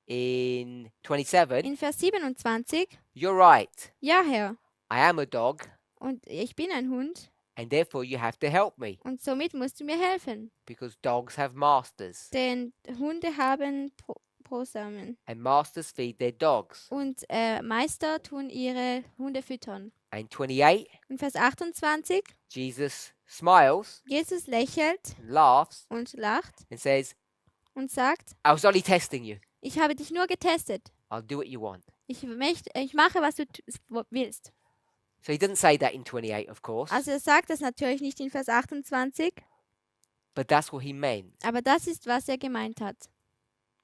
in 27, in Vers 27, you're right. ja Herr, I am a dog, und ich bin ein Hund and therefore you have to help me, und somit musst du mir helfen. because dogs have masters, Denn Hunde haben Prosamen and masters feed their dogs. und Meister tun ihre Hunde füttern. And 28, In Vers 28, Jesus smiles Jesus lächelt and laughs und lacht and says, und sagt, I was only testing you. ich habe dich nur getestet. I'll do what you want. Ich mache, was du willst. So he doesn't say that in 28, of course, Also er sagt das natürlich nicht in Vers 28, but that's what he meant. aber das ist, was er gemeint hat.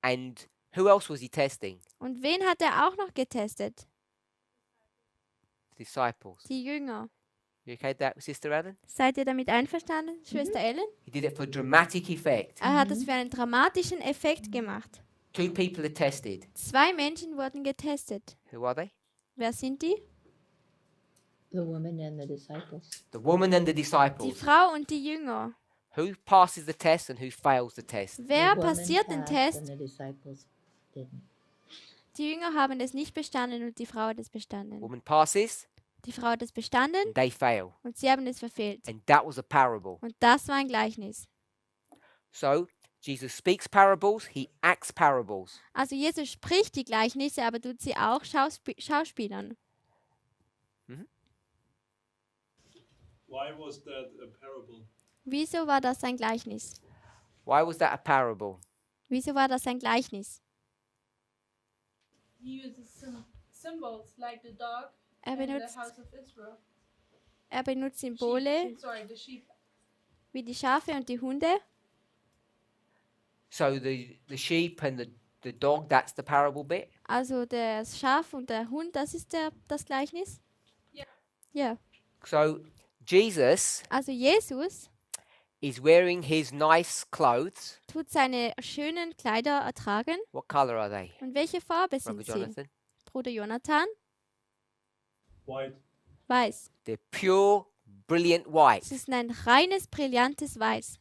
And who else was he testing? Und wen hat er auch noch getestet? Disciples. Die Jünger. You okay with that, Sister Ellen? Seid ihr damit einverstanden, Schwester Ellen? He did it for dramatic effect. Er hat es für einen dramatischen Effekt gemacht. 2 people are tested. 2 Menschen wurden getestet. Who are they? Wer sind die? The woman and the disciples. The woman and the Die disciples. Frau und die Jünger. Who passes the test and who fails the test? Wer The woman passiert den passed Test? and the disciples didn't. Die Jünger haben es nicht bestanden und die Frau hat es bestanden. Woman passes Die Frau hat es bestanden and they fail. und sie haben es verfehlt. And that was a parable. Und das war ein Gleichnis. So Jesus speaks parables, he acts parables. Also Jesus spricht die Gleichnisse, aber tut sie auch schauspielern. Why was that a parable? Wieso war das ein Gleichnis? Why was that a parable? Wieso war das ein Gleichnis? He uses symbols like the dog Er and the benutzt, house of Israel. er benutzt Symbole The sheep. wie die Schafe und die Hunde. So the sheep and the dog, that's the parable bit. Also das Schaf und der Hund, das ist das Gleichnis? Ja. Ja. So Jesus Also Jesus is wearing his nice clothes. tut seine schönen Kleider ertragen. What color are they? Und welche Farbe Brother sind sie? Jonathan? Bruder Jonathan? White. Weiß. They're pure, brilliant white. Es ist ein reines, brillantes Weiß.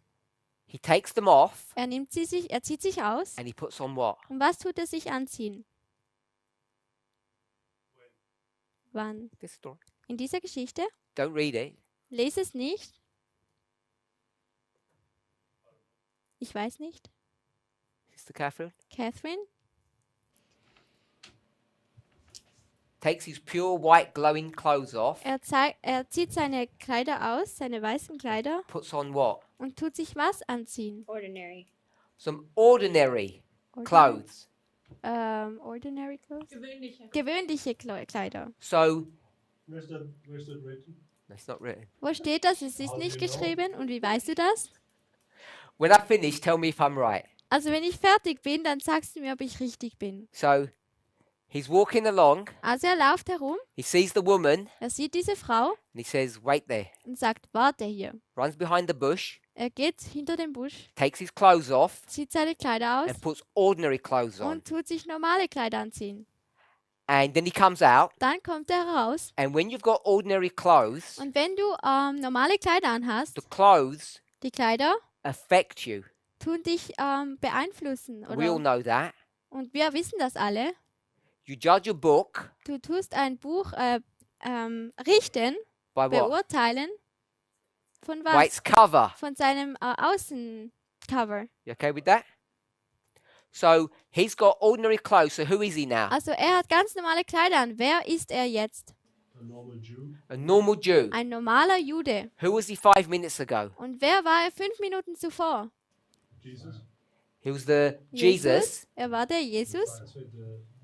He takes them off Er zieht sich aus. and he puts on what? Und was tut er sich anziehen? Wann? This story. In dieser Geschichte? Don't read it. Lese es nicht. Ich weiß nicht. Sister Catherine. Catherine Takes his pure white glowing clothes off. er zieht seine Kleider aus, seine weißen Kleider, Puts on what? und tut sich was anziehen? Ordinary. Some ordinary Ordinary, clothes. Ordinary clothes? Gewöhnliche. Gewöhnliche Kleider. So, Where's that written? that's not written. Wo steht das? Es ist How do nicht you know? geschrieben. Und wie weißt du das? When I finish, tell me if I'm right. Also wenn ich fertig bin, dann sagst du mir, ob ich richtig bin. So, he's walking along. Also er läuft herum, He sees the woman er sieht diese Frau and he says, wait there. und sagt, warte hier. Runs behind the bush, Er geht hinter den Busch, takes his clothes off zieht seine Kleider aus and puts ordinary clothes on. und tut sich normale Kleider anziehen. And then he comes out. Dann kommt er raus And when you've got ordinary clothes, und wenn du normale Kleider anhast, the clothes die Kleider affect you. tun dich beeinflussen. We all Oder? know that. Und wir wissen das alle. You judge a book Du tust ein Buch richten, by what? beurteilen. Von By was? its cover. Von seinem Außencover. You okay with that? So he's got ordinary clothes. So who is he now? Also er hat ganz normale Kleider an. Wer ist er jetzt? A normal Jew. A normal Jew. Ein normaler Jude. Who was he 5 minutes ago? Und wer war er 5 Minuten zuvor? Jesus. He was the Jesus, Er war der Jesus, I said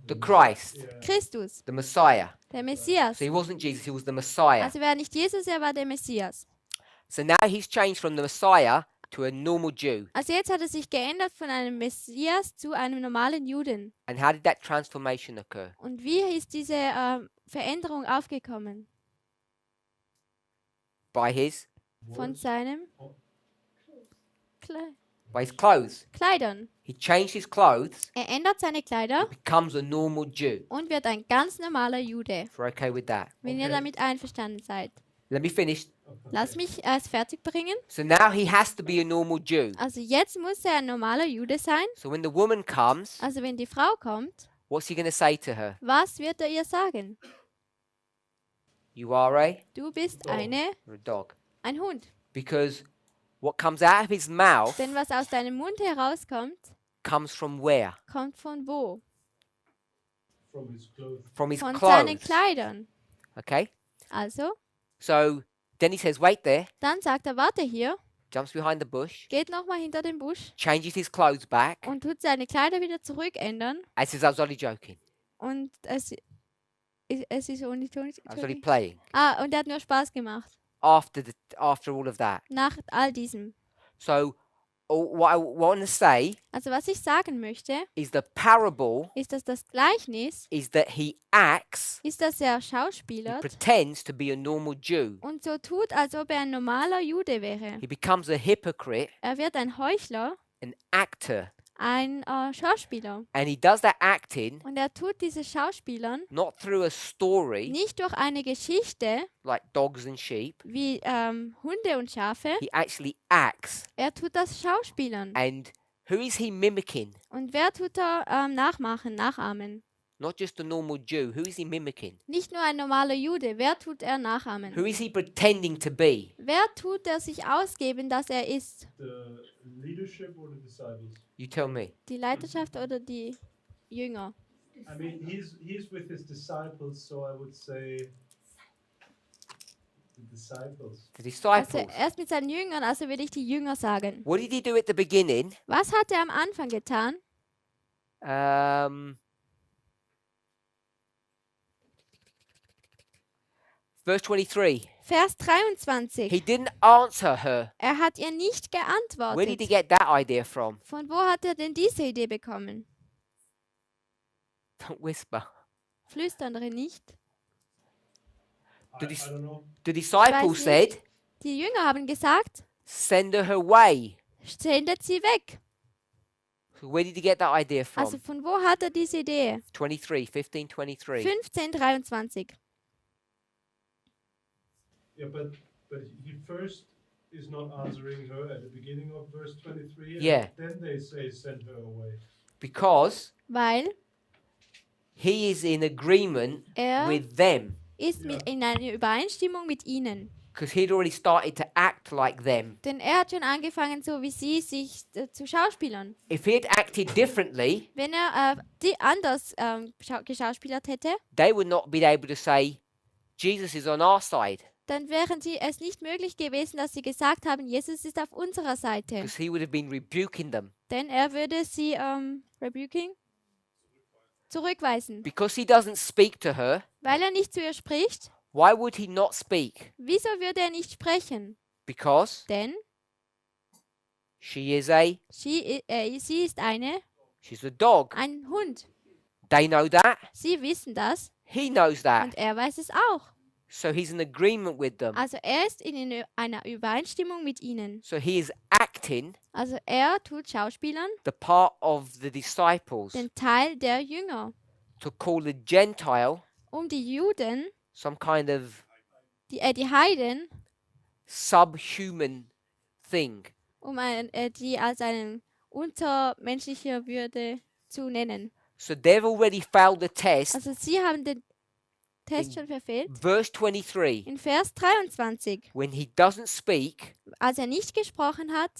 the Christ, yeah. Christus, the Messiah. der Messias. So he wasn't Jesus, he was the Messiah. Also wer nicht Jesus, er war der Messias. So now he's changed from the Messiah to a normal Jew. Also jetzt hat er sich geändert von einem Messias zu einem normalen Juden. And how did that transformation occur? Und wie ist diese Veränderung aufgekommen? By his Von Words. seinem Oh. by his clothes. Kleidern. He changed his clothes, Er ändert seine Kleider becomes a normal Jew. und wird ein ganz normaler Jude. If we're okay with that. Wenn ihr Okay. damit einverstanden seid. Let me finish. Lass mich erst fertig bringen. So now he has to be a normal Jew. Also jetzt muss er ein normaler Jude sein. So when the woman comes, Also wenn die Frau kommt, what's he going to say to her? was wird er ihr sagen? You are a Du bist Dog. or a dog. ein Hund. Because what comes out of his mouth Denn was aus deinem Mund herauskommt, comes from where? kommt von wo? From his clothes. From his Von seinen clothes. Kleidern. Okay? Also, So then he says, wait there, dann sagt er, warte hier, jumps behind the bush, geht nochmal hinter den Busch changes his clothes back, und tut seine Kleider wieder zurückändern. and says, I was only joking. Und es ist ohne Ton. I was only playing. Und er hat nur Spaß gemacht. After all of that. Nach all diesem. So what I want to say Also was ich sagen möchte, is the parable ist, dass das Gleichnis is that he acts, ist, dass er he schauspielert pretends to be a normal Jew. und so tut, als ob er ein normaler Jude wäre. He becomes a hypocrite, Er wird ein Heuchler, an actor, ein Schauspieler. and he does that acting Und er tut diese Schauspielern not through a story nicht durch eine Geschichte like dogs and sheep. wie Hunde und Schafe. He actually acts. Er tut das Schauspielern. And who is he mimicking? Und wer tut er nachahmen? Not just a normal Jew. Who is he mimicking? Nicht nur ein normaler Jude. Wer tut er nachahmen? Who is he pretending to be? Wer tut er sich ausgeben, dass er ist? The leadership or the disciples? You tell me. Die Leiterschaft oder die Jünger? I mean, he's with his disciples, so I would say the disciples. The Also disciples. er ist mit seinen Jüngern, also würde ich die Jünger sagen. What did he do at the beginning? Was hat er am Anfang getan? Verse 23. Vers 23. He didn't answer her. Er hat ihr nicht Where did he geantwortet. get that idea from? Von wo hat er denn diese Idee bekommen? Don't whisper. Flüsternde nicht. I dis- don't know. The disciples nicht. said, Die Jünger haben gesagt, send her away. sendet sie weg. So where did he get that idea from? Also von wo hat er diese Idee? 23, 15, 23. 15:23. Yeah, but he first is not answering her at the beginning of verse 23. And Yeah. Then they say, send her away. Because Weil he is in agreement er with them. ist in einer Übereinstimmung mit ihnen. Because he'd already started to act like them. Denn er hat schon angefangen, so wie sie sich zu schauspielern. If he had acted differently, Wenn er die anders geschauspielert hätte, they would not be able to say, Jesus is on our side. dann wären sie es nicht möglich gewesen, dass sie gesagt haben, Jesus ist auf unserer Seite. Because he would have been rebuking them. Denn er würde sie zurückweisen. Because he doesn't speak to her, Weil er nicht zu ihr spricht, why would he not speak? wieso würde er nicht sprechen? Because Denn she is sie ist she's a dog. ein Hund. They know that. Sie wissen das He knows that. und er weiß es auch. So he's in agreement with them. Also er ist in einer Übereinstimmung mit ihnen. So he is acting Also er tut Schauspielern the part of the disciples den Teil der Jünger, to call the Gentile um die Juden, some kind of die Heiden, subhuman thing. die als eine untermenschliche Würde zu nennen. So they've already failed the test. Also sie haben den Test schon verfehlt. Verse 23, In Vers 23, when he doesn't speak, als er nicht gesprochen hat,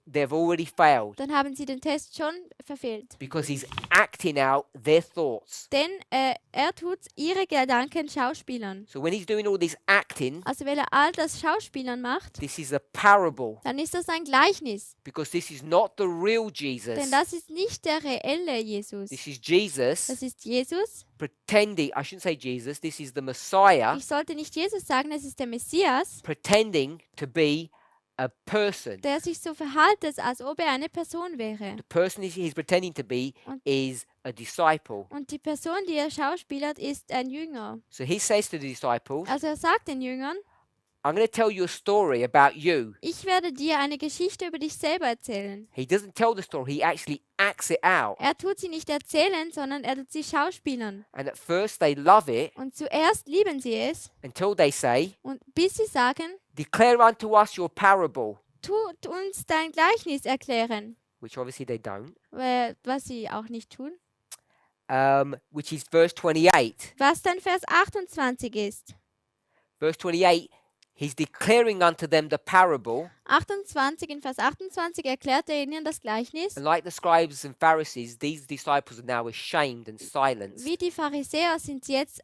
they've already failed dann haben sie den Test schon verfehlt. because he's acting out their thoughts. Denn er tut ihre Gedanken schauspielern. So when he's doing all this acting, Also wenn er all das Schauspielern macht, this is a parable dann ist das ein Gleichnis. because this is not the real Denn Jesus. das ist nicht der reelle Jesus. This is Jesus Das ist Jesus. pretending, I shouldn't say Jesus, this is the Messiah Ich sollte nicht Jesus sagen, es ist der Messias, pretending to be a person. der sich so verhält, als ob er eine Person wäre. The person he's pretending to be is a disciple. Und die Person, die er schauspielert, ist ein Jünger. So he says to the disciples, Also er sagt den Jüngern, I'm going to tell you a story about you. ich werde dir eine Geschichte über dich selber erzählen. He doesn't tell the story, he actually acts it out. Er tut sie nicht erzählen, sondern er tut sie schauspielern. And at first they love it Und zuerst lieben sie es, until they say, und bis sie sagen, declare unto us your parable, tut uns dein Gleichnis erklären, which obviously they don't, was sie auch nicht tun. which is verse 28. Was dann Vers 28 ist. Verse 28, he's declaring unto them the parable, 28, in Vers 28 erklärt er ihnen das Gleichnis. and like the scribes and Pharisees, these disciples are now ashamed and silenced. Wie die Pharisäer sind sie jetzt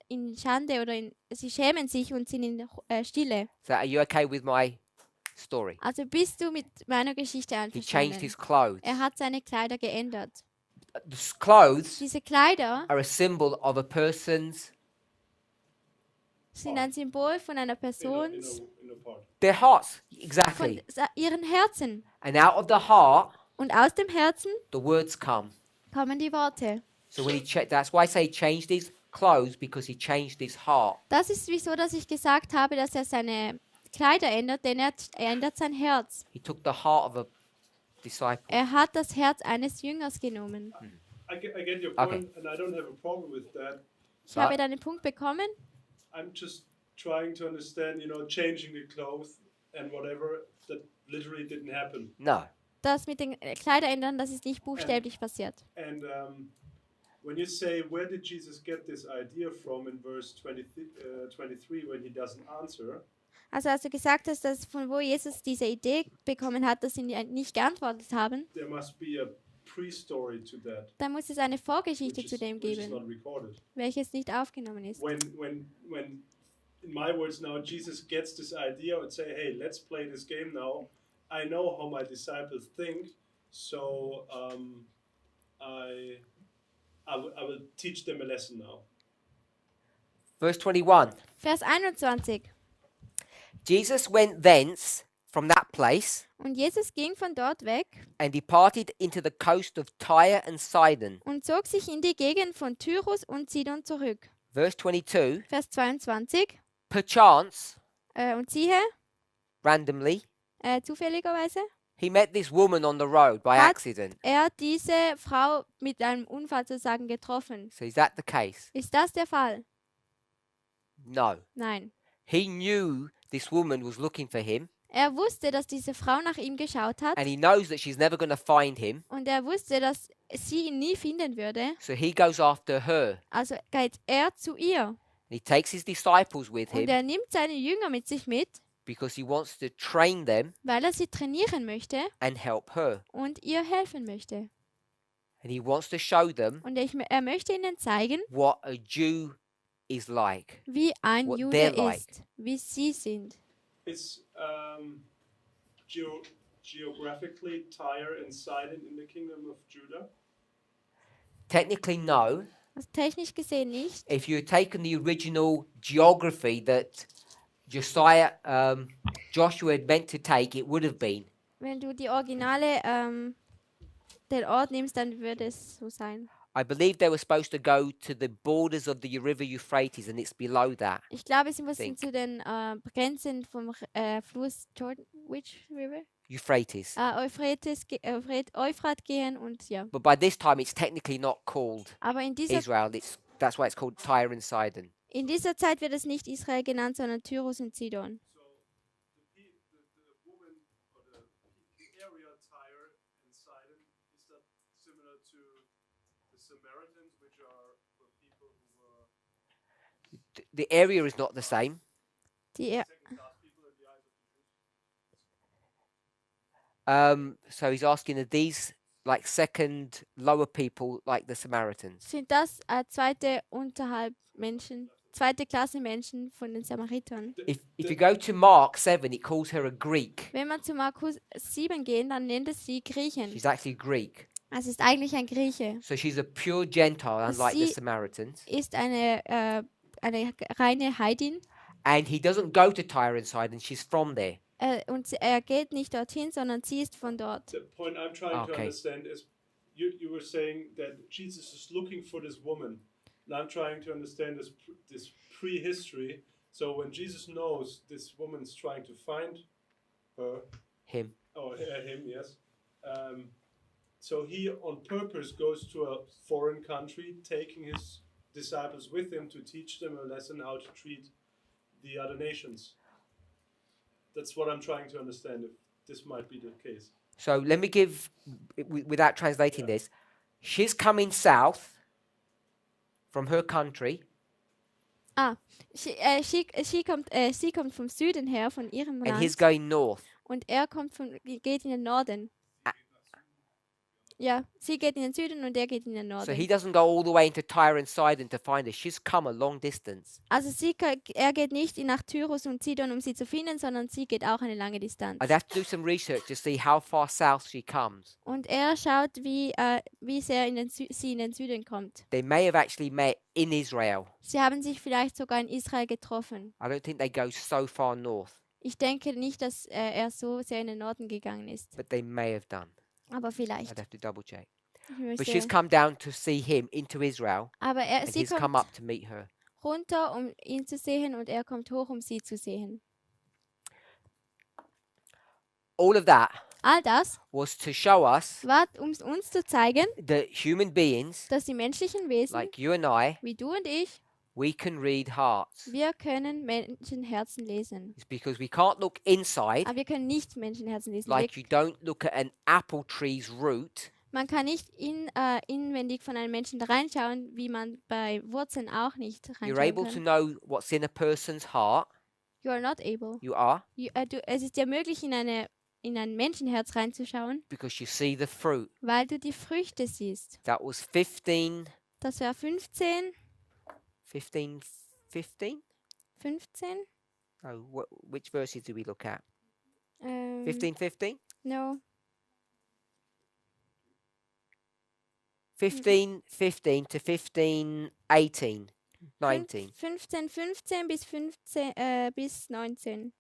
in Schande oder sie schämen sich und sind in Stille. So are you okay with my story? Also bist du mit meiner Geschichte He changed einverstanden? his clothes. Er hat seine Kleider geändert. The clothes Diese Kleider are a symbol of a person's, sind ein Symbol von einer Person, their hearts, von exactly. ihren Herzen. And out of the heart, Und aus dem Herzen the words come. kommen die Worte. So when he checked, that's why I say he changed his clothes, because he changed his heart. Das ist wieso, dass ich gesagt habe, dass er seine Kleider ändert, denn er ändert sein Herz. He took the heart of a disciple. Er hat das Herz eines Jüngers genommen. I get your Okay. point, and I don't have a problem with that. Ich habe deinen Punkt bekommen. I'm just trying to understand, changing the clothes and whatever, that literally didn't happen. No. Das mit den Kleider ändern, das ist nicht buchstäblich passiert. And when you say, where did Jesus get this idea from in verse 23 when he doesn't answer? Also als du gesagt hast, dass von wo Jesus diese Idee bekommen hat, dass sie nicht geantwortet haben, There must be a pre-story to that, dann muss es eine Vorgeschichte which zu dem is not geben, recorded. welches nicht aufgenommen ist. When, in my words now, Jesus gets this idea and say, hey, let's play this game now. I know how my disciples think, so I will teach them a lesson now. Verse 21. Vers 21. Jesus went thence from that place Und Jesus ging von dort weg and departed into the coast of Tyre and Sidon. und zog sich in die Gegend von Tyrus und Sidon zurück. Verse 22. Vers 22. Perchance, Und siehe, randomly, zufälligerweise, he met this woman on the road by Hat- accident. er diese Frau mit einem Unfall sozusagen getroffen. So is that the case? Ist das der Fall? No. Nein. He knew this woman was looking for him, Er wusste, dass diese Frau nach ihm geschaut hat and he knows that she's never going to find him. und er wusste, dass sie ihn nie finden würde. So he goes after her. Also geht er zu ihr. He takes his disciples with Und him er nimmt seine Jünger mit sich mit, because he wants to train them weil er sie trainieren möchte and help her. und ihr helfen möchte. And he wants to show them Und er möchte ihnen zeigen, what a Jew is like. wie ein What Jude they're like. ist, wie sie sind. Is geographically Tyre and Sidon in the kingdom of Judah? Technically, no. Also technisch gesehen nicht. If you had taken the original geography that Joshua had meant to take, it would have been. Wenn du die Originale, den Ort nimmst, dann würde es so sein. I believe they were supposed to go to the borders of the river Euphrates, and it's below that. Ich glaube, sie mussten Think. zu den Grenzen vom Fluss Jordan, which river? Euphrates. Euphrat gehen und ja. But by this time, it's technically not called Aber in dieser, Israel. That's why it's called Tyre and Sidon. in dieser Zeit wird es nicht Israel genannt, sondern Tyrus und Sidon. So the woman or the area Tyre and Sidon, is that similar to the Samaritans, which were people who were The area is not the same. Die, second-class people in the eyes of the Jews? So he's asking, are these like second lower people like the Samaritans? sind das zweite Klasse Menschen von den Samaritern? If you go to Mark 7, it calls her a Greek. Wenn wir zu Markus 7 gehen, dann nennt es sie Griechen. She's actually Greek. Es ist eigentlich ein Grieche. So she's a pure Gentile, unlike the Sie- Samaritans. Ist eine reine Heidin. And he doesn't go to Tyre and Sidon, she's from there. Und er geht nicht dorthin, sondern sie ist von dort. The point I'm trying to Okay. understand is you were saying that Jesus is looking for this woman. And I'm trying to understand this prehistory. So when Jesus knows this woman's trying to find her, Him. or him, yes. So he on purpose goes to a foreign country, taking his disciples with him to teach them a lesson how to treat the other nations. That's what I'm trying to understand, if this might be the case. So let me give, without translating this, she's coming south from her country, Sie kommt vom Süden her, von ihrem and he's Land. going north. Und er geht in den Norden. Ja, sie geht in den Süden und er geht in den So he Norden. doesn't go all the way into Tyre and Sidon to find her. She's come a long distance. Also er geht nicht nach Tyrus und Sidon, um sie zu finden, sondern sie geht auch eine lange Distanz. I'd have to do some research to see how far south she comes. Und er schaut, wie sehr sie in den Süden kommt. They may have actually met in Israel. Sie haben sich vielleicht sogar in Israel getroffen. I don't think they go so far north, Ich denke nicht, dass er so sehr in den Norden gegangen ist. but they may have done. Aber vielleicht. I'd have to double check. Ich But she's müsste, come down to see him into Israel, aber and sie he's come kommt up to meet her. runter, um ihn zu sehen, und er kommt hoch, um sie zu sehen. All of that All das was to show us war, um uns zu zeigen, that human beings, dass die menschlichen Wesen, like you and I, wie du und ich, we can read hearts. wir können Menschenherzen lesen. It's because we can't look inside, Aber wir können nicht Menschenherzen lesen. like you don't look at an apple tree's root. Man kann nicht inwendig von einem Menschen reinschauen, wie man bei Wurzeln auch nicht You're reinschauen able to kann. know what's in a person's heart. You are not able. You are, Es ist dir möglich, in ein Menschenherz reinzuschauen, because you see the fruit. weil du die Früchte siehst. That was 15. Das war 15. Oh, which verses do we look at? Ähm, 15:15? No. 15:15 to 15:18, 19. 15 bis 19.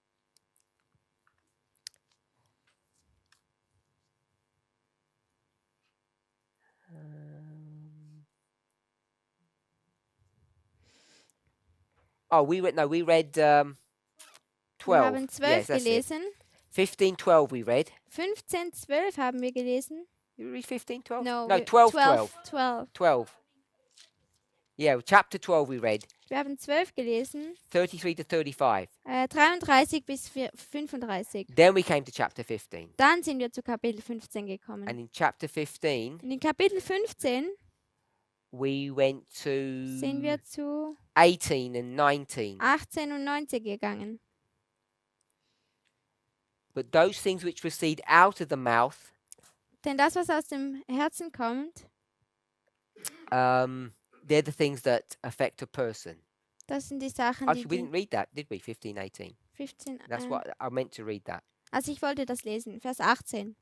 Oh, we read 12. Wir haben 12 Yes, that's it. gelesen. 15:12 we read. 15:12 haben wir gelesen. You read 15:12? No, No, wir- 12:12. 12. 12. Yeah, chapter 12 we read. Wir haben 12 gelesen. 33 to 35. 33 bis 35. Then we came to chapter 15. Dann sind wir zu Kapitel 15 gekommen. And in chapter 15, Und in Kapitel 15 we went sind to wir zu 18 and 19. 18 und 19 gegangen. But those things which proceed out of the mouth, Denn das, was aus dem Herzen kommt, they're the things that affect a person. das sind die Sachen, Actually, we die didn't read that, did we? 15, 18. 15. That's what I meant to read that. Also ich wollte das lesen, Vers 18.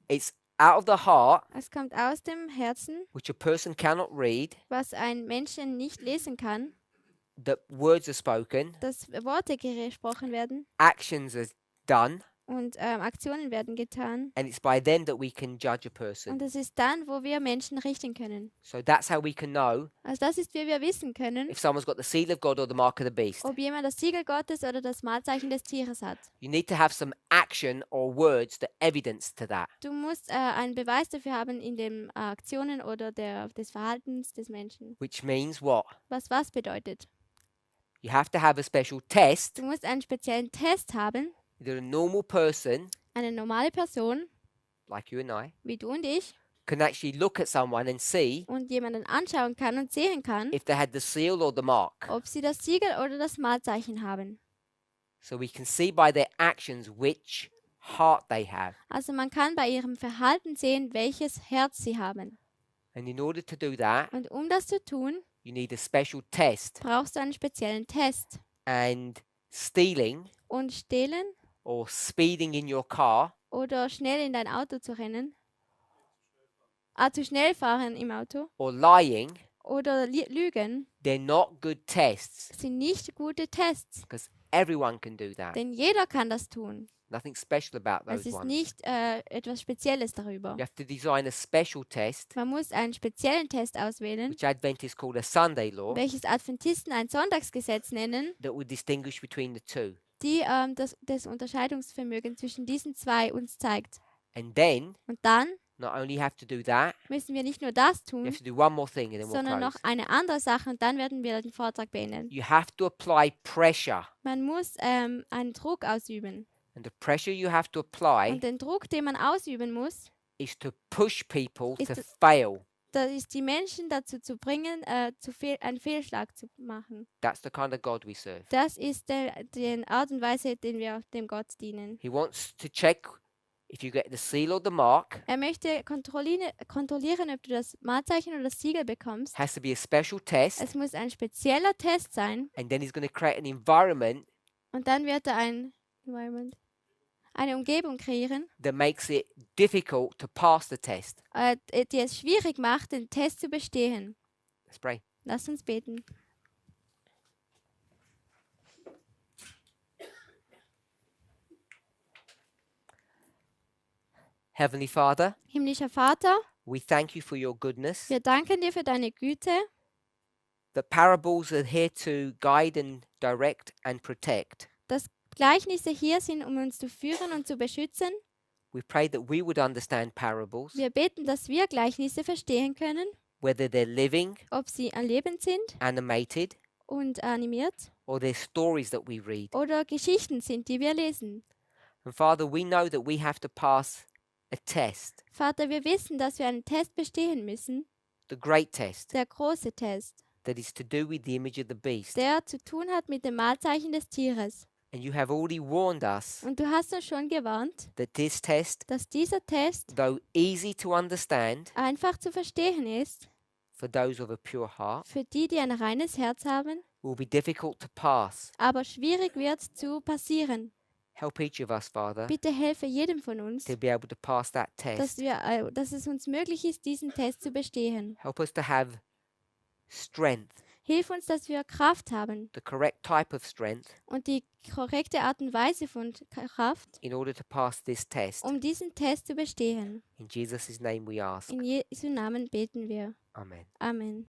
It's out of the heart, Es kommt aus dem Herzen, which a person cannot read, was ein Menschen nicht lesen kann, that words are spoken, dass Worte gesprochen werden actions are done, und Aktionen werden getan. and it's by them that we can judge a person. Und es ist dann, wo wir Menschen richten können. So that's how we can know Also das ist, wie wir wissen können, if someone's got the seal of God or the mark of the beast. ob jemand das Siegel Gottes oder das Malzeichen des Tieres hat. You need to have some action or words that evidence to that. Du musst einen Beweis dafür haben in den Aktionen oder des Verhaltens des Menschen. Which means what? Was bedeutet? You have to have a special test Du musst einen speziellen Test haben. that a normal person, Eine normale Person, like you and I, wie du und ich, can actually look at someone and see und jemanden anschauen kann und sehen kann, if they had the seal or the mark. ob sie das Siegel oder das Malzeichen haben. So we can see by their actions which heart they have. Also man kann bei ihrem Verhalten sehen, welches Herz sie haben. And in order to do that, Und um das zu tun, you need a special test. brauchst du einen speziellen Test. And stealing Und stehlen or speeding in your car oder schnell in dein Auto zu rennen, zu schnell fahren im Auto or lying, oder lügen, they're not good tests sind nicht gute Tests. because everyone can do that. Denn jeder kann das tun. Nothing special about Es those ist ones. nicht etwas Spezielles darüber. You have to design a special test, Man muss einen speziellen Test auswählen, which Adventists call a Sunday law, welches Adventisten ein Sonntagsgesetz nennen, that will distinguish between the two. die das Unterscheidungsvermögen zwischen diesen zwei uns zeigt. And then, Und dann not only have to do that, müssen wir nicht nur das you tun, have to do one more thing and then we'll sondern close. noch eine andere Sache und dann werden wir den Vortrag beenden. You have to apply pressure. Man muss einen Druck ausüben. And the pressure you have to apply Und den Druck, den man ausüben muss, is to push people Ist to es- fail. das ist die Menschen dazu zu bringen, einen Fehlschlag zu machen. That's the kind of God we serve. Das ist die Art und Weise, den wir dem Gott dienen. He wants to check if you get the seal or the mark. Er möchte kontrollieren, ob du das Malzeichen oder das Siegel bekommst. Has to be a special test. Es muss ein spezieller Test sein And then he's going to create an environment und dann wird er eine Umgebung kreieren, that makes it difficult to pass the test. die es schwierig macht, den Test zu bestehen. Let's pray. Lass uns beten. Heavenly Father, Himmlischer Vater, we thank you for your goodness. wir danken dir für deine Güte. The parables are here to guide and direct and protect. Dass Gleichnisse hier sind, um uns zu führen und zu beschützen. We pray that we would understand parables, Wir beten, dass wir Gleichnisse verstehen können, whether they're living, ob sie lebend sind animated, und animiert or they're stories that we read. oder Geschichten sind, die wir lesen. And Father, we know that we have to pass a test, Vater, wir wissen, dass wir einen Test bestehen müssen, the great test, der große Test, that is to do with the image of the beast. der zu tun hat mit dem Malzeichen des Tieres. And you have already warned us Und du hast uns schon gewarnt, that this test, dass dieser Test though easy to understand einfach zu verstehen ist, for those of a pure heart, für die, die ein reines Herz haben, will be difficult to pass. aber schwierig wird zu passieren. Help each of us, Father, Bitte helfe jedem von uns, to be able to pass that dass test. dass es uns möglich ist, diesen Test zu bestehen. Help us to have strength, Hilf uns, dass wir Kraft haben the correct type of strength, und die korrekte Art und Weise von Kraft, in order to pass this test. um diesen Test zu bestehen. In Jesus' name we ask. In Jesu Namen beten wir. Amen. Amen.